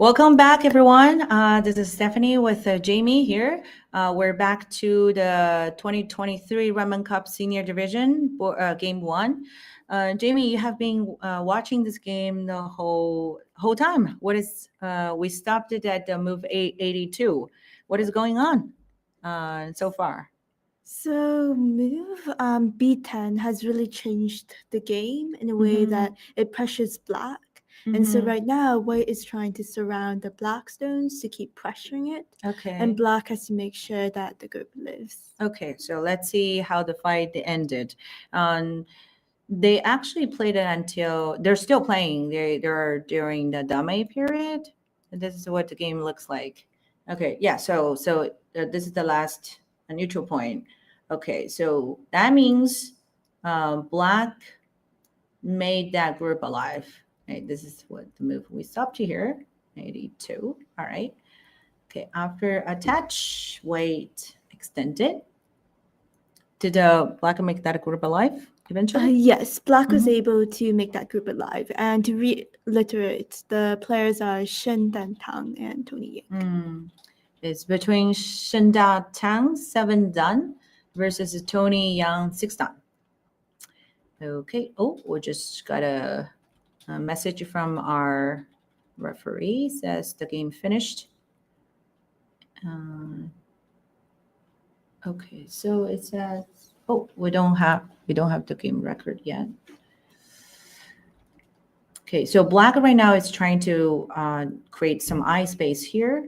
Welcome back, everyone. This is Stephanie with Jamie here. We're back to the 2023 Redmond Cup Senior Division, Game 1. Jamie, you have been watching this game the whole time. What is we stopped it at move 82. What is going on so far? So move B10 has really changed the game in a way that it pressures black. And so right now, white is trying to surround the black stones to keep pressuring it. Okay. And black has to make sure that the group lives. Okay, so let's see how the fight ended. They actually played it until they're still playing. They're during the dame period. And this is what the game looks like. Okay, yeah. So this is the last neutral point. Okay, so that means black made that group alive. Right, this is what the move we stopped here. 82. All right. Okay, after attach, white extended. Did black make that group alive eventually? Yes, black was able to make that group alive. And to reiterate, the players are Shen Dan Tang and Tony Yik. It's between Shen Da Tang, 7 dan, versus Tony Yang, 6 dan. Okay. Oh, we just got a message from our referee. Says the game finished. Okay, so it says, oh, we don't have the game record yet. Okay, so black right now is trying to create some eye space here.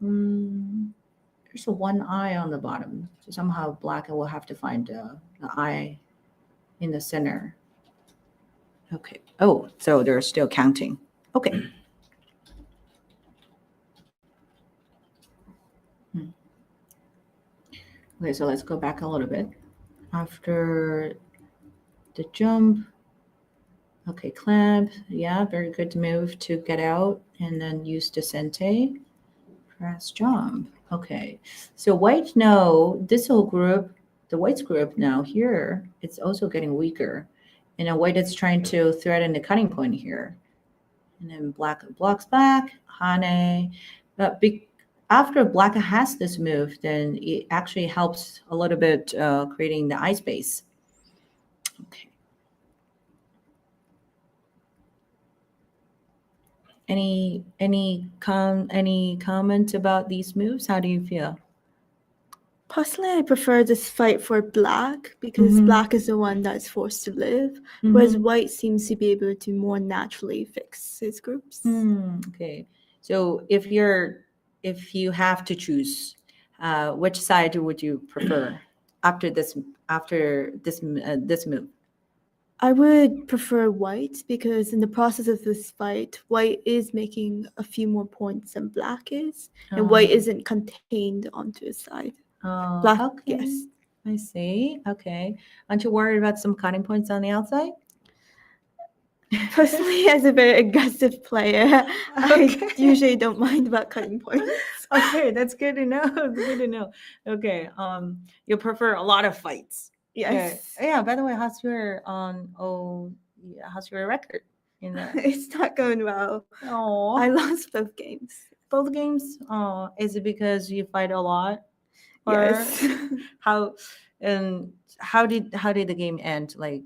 There's a one eye on the bottom, so somehow black will have to find the eye in the center. Okay. Oh, so they're still counting. Okay. Okay, so let's go back a little bit. After the jump, okay, clamp, yeah, very good move to get out, and then use the sente, press jump. Okay, so white now, this whole group, the white's group now here, it's also getting weaker. And then white is trying to threaten the cutting point here. And then black blocks back, Hane. But after black has this move, then it actually helps a little bit creating the eye space. Okay. Any comment about these moves? How do you feel? Personally, I prefer this fight for black because black is the one that's forced to live, whereas white seems to be able to more naturally fix his groups. Okay, so if you have to choose, which side would you prefer after this move? I would prefer white because in the process of this fight, white is making a few more points than black is, and white isn't contained onto his side. Black, okay. Yes. I see. Okay. Aren't you worried about some cutting points on the outside? Personally, as a very aggressive player, I usually don't mind about cutting points. Okay, that's good to know. Good to know. Okay. You prefer a lot of fights. Yes. Okay. Yeah. By the way, how's your record? It's not going well. Oh, I lost both games. Both games. Oh, is it because you fight a lot? Yes. How did the game end? Like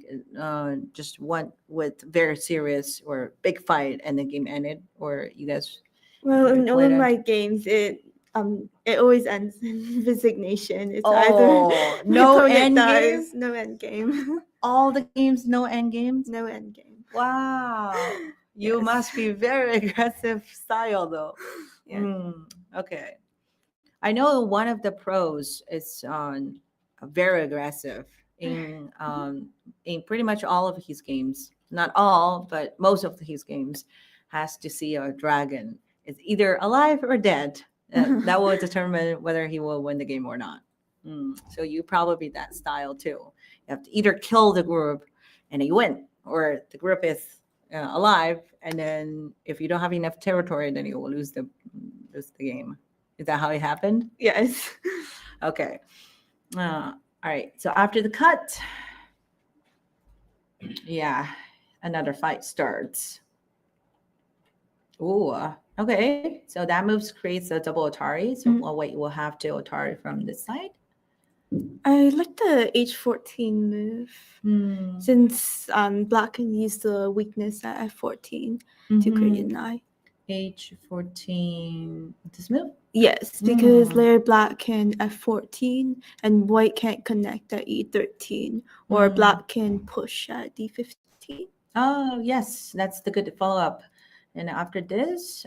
just one with very serious or big fight and the game ended, or you guys? Well, in all of played my games, it always ends in resignation. It's Oh, either no my opponent end dies, no end game. all the games, no end games. No end game. Wow, you Yes. must be very aggressive style though. Yeah. Okay. I know one of the pros is very aggressive in pretty much all of his games. Not all, but most of his games has to see a dragon. It's either alive or dead. That will determine whether he will win the game or not. So you probably that style too. You have to either kill the group and you win, or the group is alive, and then if you don't have enough territory, then you will lose the game. Is that how it happened? Yes. Okay. All right. So after the cut, yeah, another fight starts. Ooh, Okay, so that move creates a double Atari. So white will have to Atari from this side. I like the H14 move since black can use the weakness at F14 to create a knight. H14, this move? Yes, because layer black can F14 and white can't connect at E13, or black can push at D15. Oh, yes, that's the good follow-up. And after this,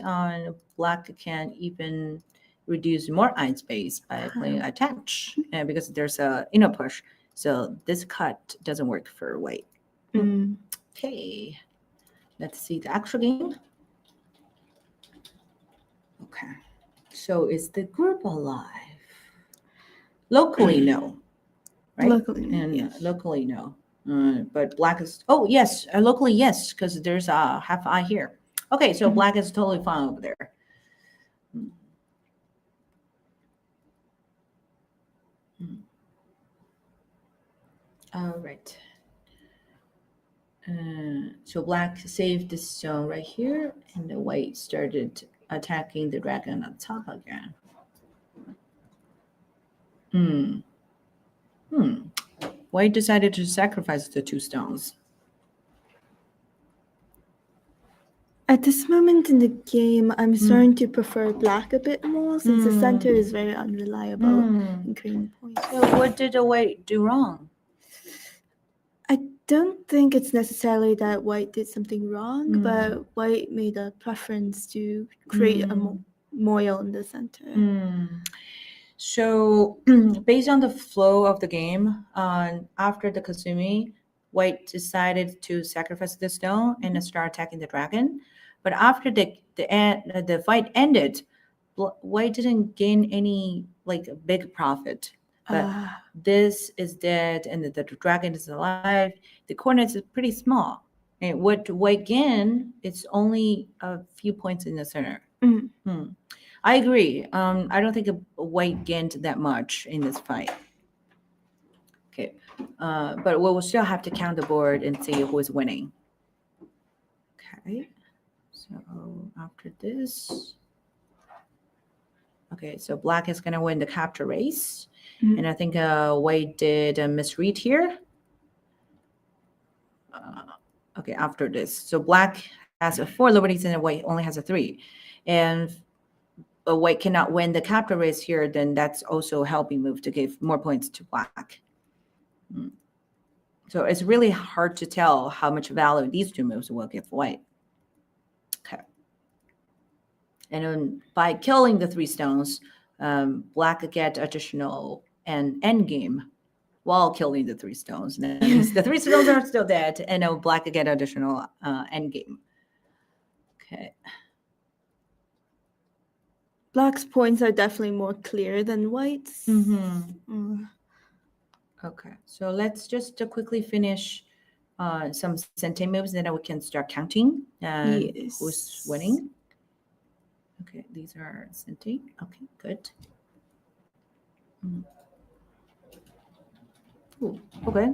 black can even reduce more iron space by playing attach, because there's a inner push. So this cut doesn't work for white. Okay, let's see the actual game. Okay, so is the group alive? Locally, no. Right? Locally, and yes. Locally, no. But black is, oh, yes, locally, yes, because there's a half eye here. Okay, so black is totally fine over there. All right. So black saved the stone right here, and the white started attacking the dragon on top again. White decided to sacrifice the 2 stones. At this moment in the game, I'm starting to prefer black a bit more since the center is very unreliable in creating points. So what did the white do wrong? I don't think it's necessarily that white did something wrong, but white made a preference to create a moil in the center. So based on the flow of the game, after the Kasumi, white decided to sacrifice the stone and start attacking the dragon. But after the fight ended, white didn't gain any big profit. But this is dead and the dragon is alive. The corner is pretty small. And what white gained, it's only a few points in the center. I agree. I don't think a white gained that much in this fight. Okay. But we'll still have to count the board and see who is winning. Okay. So after this. Okay, so black is going to win the capture race. And I think white did a misread here. Okay, after this. So black has 4 liberties and white only has 3. And white cannot win the capture race here, then that's also a helping move to give more points to black. So it's really hard to tell how much value these 2 moves will give white. Okay. And then by killing the 3 stones, black get additional and endgame while killing the 3 stones. And that means the 3 stones are still dead, and black get additional endgame. Okay. Black's points are definitely more clear than white's. Okay, so let's just quickly finish some sente moves, then we can start counting who's winning. Okay, these are sente. Okay, good. Ooh, okay,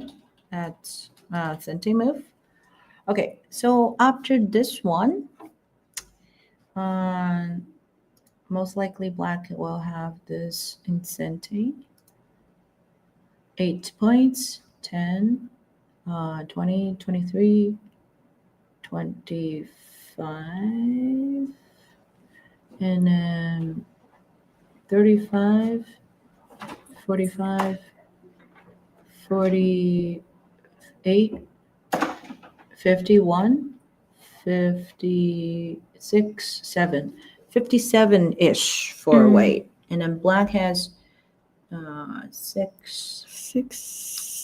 that's sente move. Okay, so after this one, most likely black will have this in sente. 8 points, 10, 20, 23, 25, and then 35, 45, 48, 51, 56, 7. 57-ish for white. And then black has 6,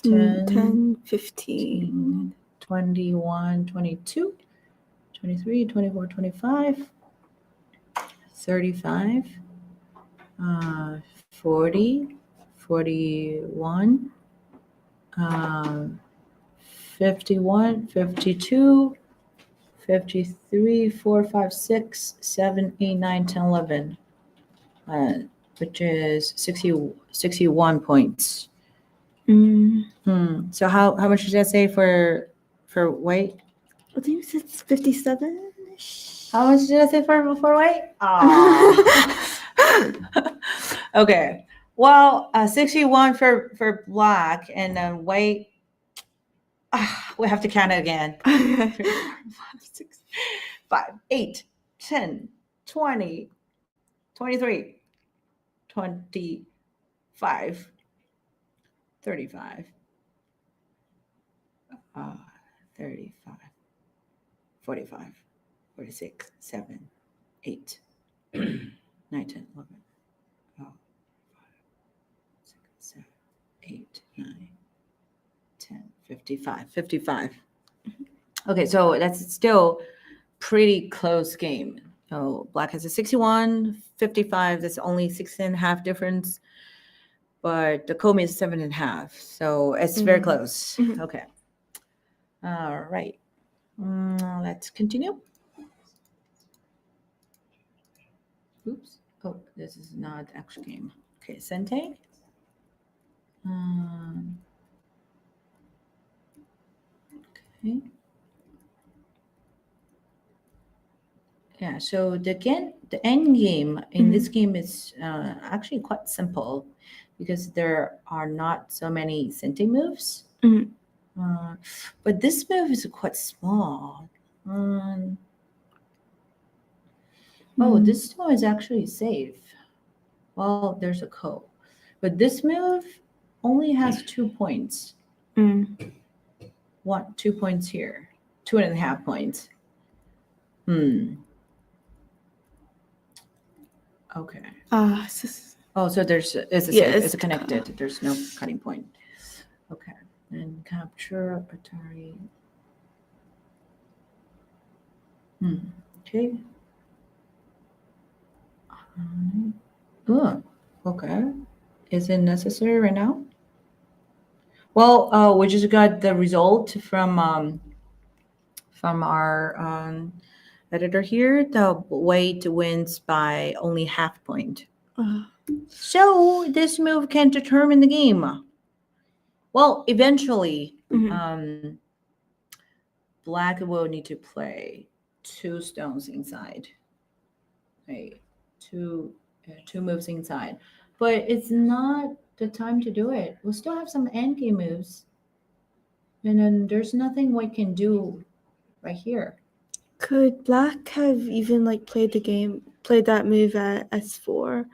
10, 15, 21, 22, 23, 24, 25, 35, 40, 41, 51, 52, 53, 4, 5, 6, 7, 8, 9, 10, 11, which is 61 points. So how much does that say for white? I think it's 57-ish. How much did I say for white? Aw. Okay. Well, 61 for black, and then white. We have to count it again. 3, 4, 5, 6, 5, 8, 10, 20, 23, 25, 35, 35, 45, 46, 7, 8, 9, 10, 11, 12, 6, 7, 8, 9, 10, 55, 55. Okay, so that's still pretty close game. So black has a 61, 55. That's only 6.5 difference. But the Komi is 7.5. So it's very close. Okay. All right. Let's continue. Oops. Oh, this is not the actual game. Okay, Sente. Okay. Yeah, so the end game in this game is actually quite simple because there are not so many Sente moves. But this move is quite small. Oh, this one is actually safe. Well, there's a ko. But this move only has 2 points. 2 points here. 2.5 points. Okay. Oh, so it's a safe. It's connected. There's no cutting point. Okay. And capture Atari. Okay. Oh, okay. Is it necessary right now? Well, we just got the result from our editor here. The white wins by only half point. So this move can determine the game. Well, eventually, black will need to play 2 stones inside. Right, two moves inside, but it's not the time to do it. We'll still have some endgame moves, and then there's nothing white can do right here. Could black have even played that move at S4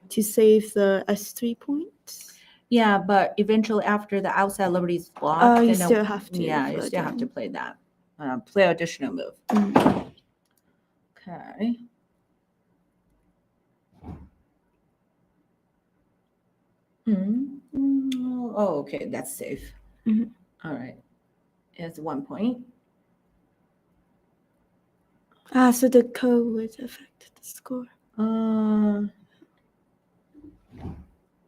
to save the S3 points? Yeah, but eventually after the outside liberty is blocked, you still have to. Yeah, you still have to play that. Play additional move. Okay. Oh, okay, that's safe. All right, it's 1 point. So the ko would affect the score.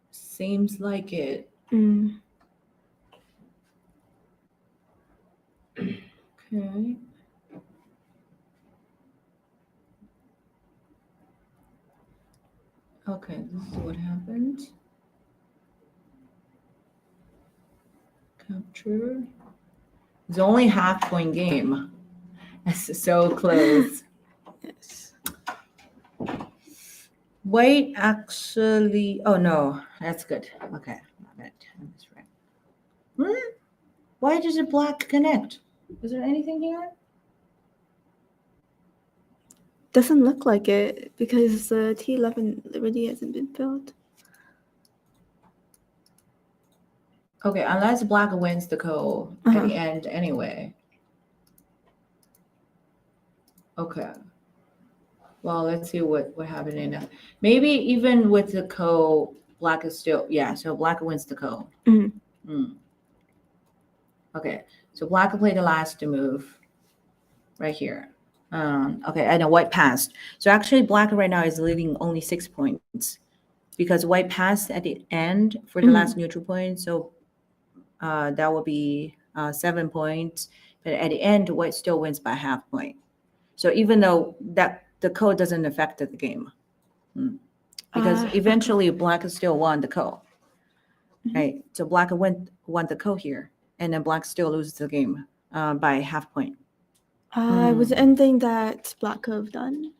Seems like it. Okay. Okay, this is what happened. Capture. It's only half point game. It's so close. Yes. Wait, actually. Oh no, that's good. Okay, that's right. Why does the black connect? Is there anything here? Doesn't look like it because the T11 Liberty hasn't been filled. Okay, unless black wins the ko at the end anyway. Okay. Well, let's see what happened in that. Maybe even with the ko, black is still so black wins the ko. Okay, so black played the last move right here. Okay, and then white passed. So actually black right now is leading only 6 points because white passed at the end for the last neutral point. So that will be 7 points. But at the end, white still wins by half point. So even though that the ko doesn't affect the game, because eventually black still won the ko. Right, so black won the ko here, and then black still loses the game by half point. Was anything that Black have done?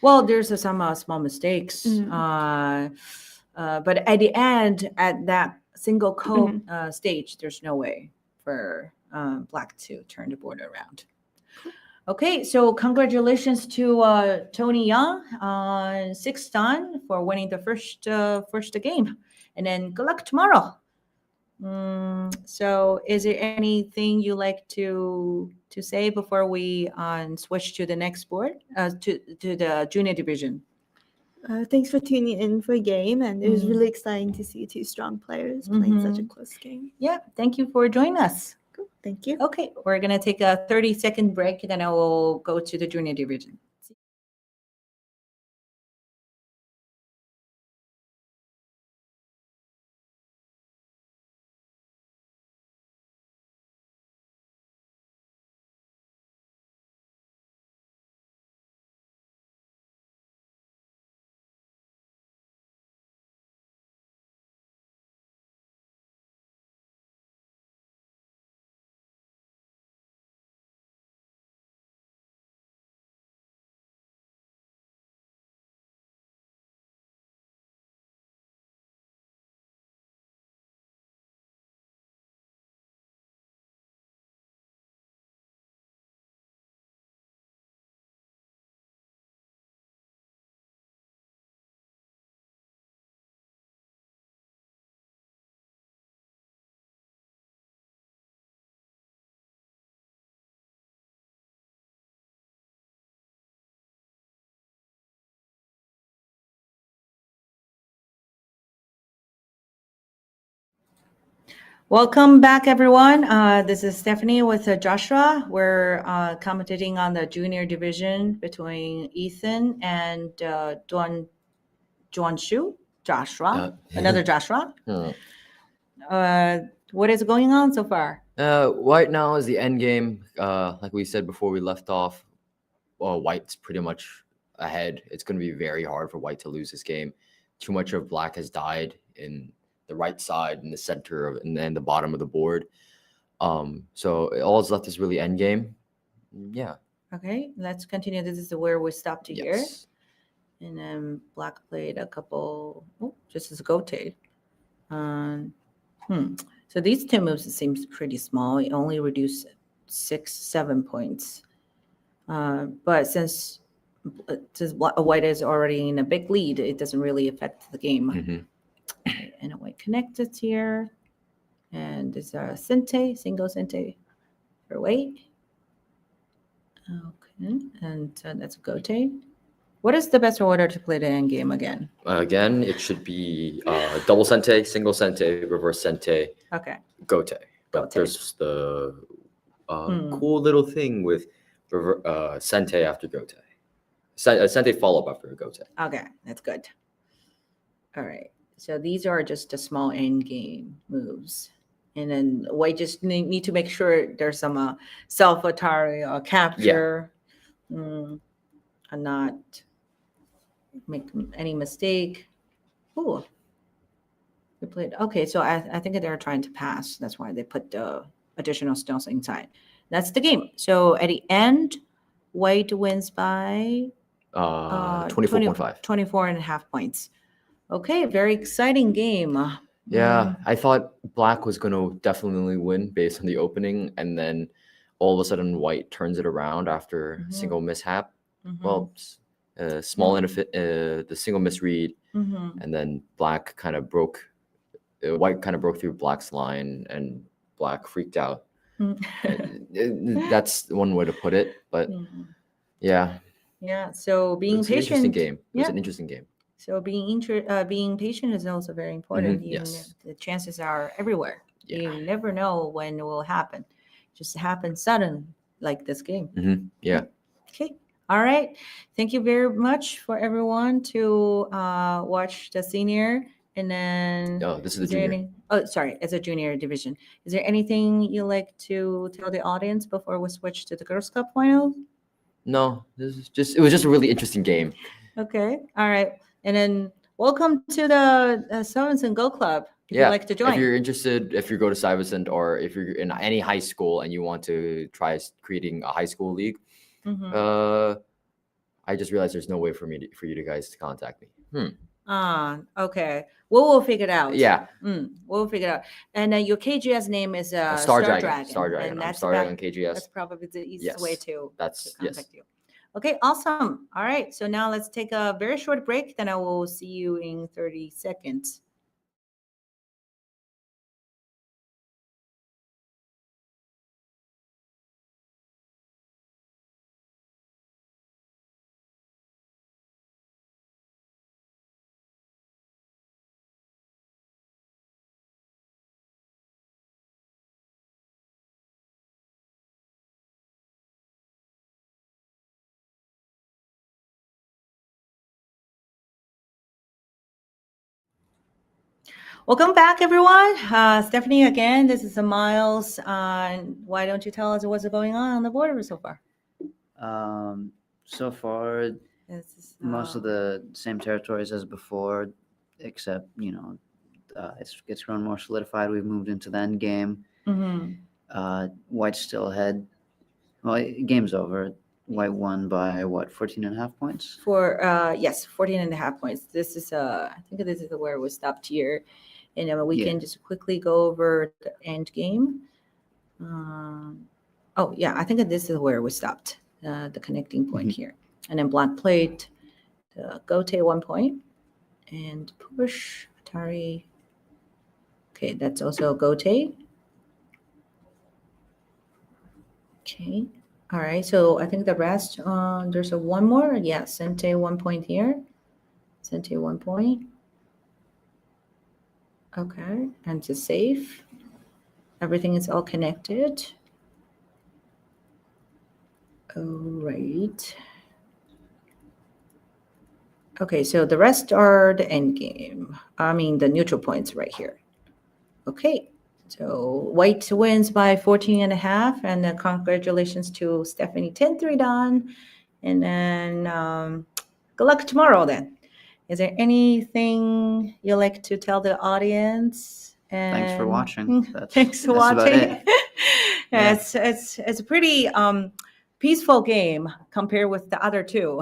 Well, there's some small mistakes, but at the end, at that single stage, there's no way for Black to turn the board around. Okay, so congratulations to Tony Young on 6th dan for winning the first game, and then good luck tomorrow. So, is there anything you like to say before we switch to the next board, to the junior division? Thanks for tuning in for a game, and it was really exciting to see two strong players playing such a close game. Yeah, thank you for joining us. Cool. Thank you. Okay, we're gonna take a 30-second break, and then I will go to the junior division. Welcome back, everyone. This is Stephanie with Joshua. We're commentating on the junior division between Ethan and Juanshu, Joshua, another Joshua. What is going on so far? White now is the end game. Like we said before we left off, White's pretty much ahead. It's going to be very hard for White to lose this game. Too much of Black has died in the right side, in the center of, and then the bottom of the board. So all that's left is really end game. Yeah. Okay, let's continue. This is where we stopped here. And then Black played a couple, just as Gote. So these two moves, it seems pretty small. It only reduced 6-7 points. But since White is already in a big lead, it doesn't really affect the game. And a White connected here. And there's a single Sente for White. Okay, and that's a Gote. What is the best order to play the end game again? Again, it should be double Sente, single Sente, reverse Sente, Gote. But there's the cool little thing with Sente after Gote. Sente follow-up after Gote. Okay, that's good. All right. So these are just the small end game moves. And then White just need to make sure there's some self-atari or capture. And not make any mistake. Oh, they played. Okay, so I think they're trying to pass. That's why they put the additional stones inside. That's the game. So at the end, White wins by 24.5. 24.5 points. Okay, very exciting game. Yeah, I thought Black was going to definitely win based on the opening, and then all of a sudden White turns it around after single mishap. Well, small the single misread, and then Black kind of broke. White kind of broke through Black's line, and Black freaked out. That's one way to put it, but yeah. Yeah. So being patient. Interesting game. It was an interesting game. So being patient is also very important. Yes. The chances are everywhere. Yeah. You never know when it will happen. Just happen sudden, like this game. Yeah. Okay. All right. Thank you very much for everyone to watch the senior. And then this is the junior. It's a junior division. Is there anything you like to tell the audience before we switch to the Girls Cup Finals? No, it was just a really interesting game. Okay. All right. And then welcome to the Stuyvesant Go Club. If you'd like to join. If you're interested, if you go to Stuyvesant or if you're in any high school and you want to try creating a high school league, I just realized there's no way for you to guys to contact me. Okay. We'll figure it out. Yeah. We'll figure it out. And your KGS name is Star Dragon. And I'm that's Star Dragon KGS. That's probably the easiest Yes. way to That's contact you. Okay, awesome. All right. So now let's take a very short break. Then I will see you in 30 seconds. Welcome back, everyone. Stephanie again. This is Miles. Why don't you tell us what's going on the border so far? So far, most of the same territories as before, except it's grown more solidified. We've moved into the end game. White's still ahead. Well, game's over. White won by what, 14.5 points? Yes, 14.5 points. This is I think this is where we stopped here, and we can just quickly go over the end game. Oh yeah, I think this is where we stopped. The connecting point here, and then black plate, the Gote 1 point, and push Atari. Okay, that's also Gote. Okay. All right, so I think the rest, there's a one more. Yeah, Sente 1 point here. Sente 1 point. Okay, and to save. Everything is all connected. All right. Okay, so the rest are the end game. I mean, the neutral points right here. Okay, so white wins by 14.5, and then congratulations to Stephanie 10-3 done. And then good luck tomorrow then. Is there anything you'd like to tell the audience? Thanks for watching. Thanks for watching. It's a pretty peaceful game compared with the other two.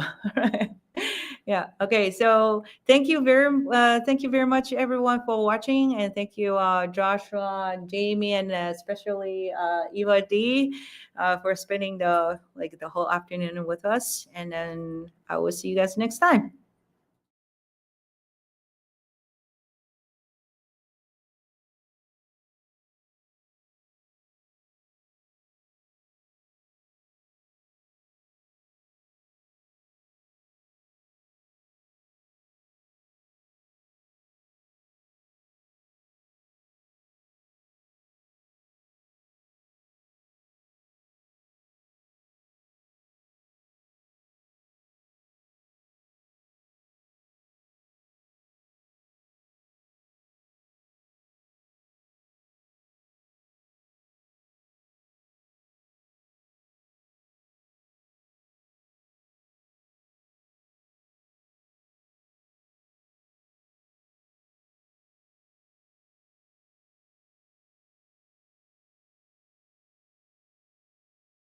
Yeah. Okay. So thank you very much, everyone, for watching, and thank you, Joshua, Jamie, and especially Eva D, for spending the whole afternoon with us. And then I will see you guys next time.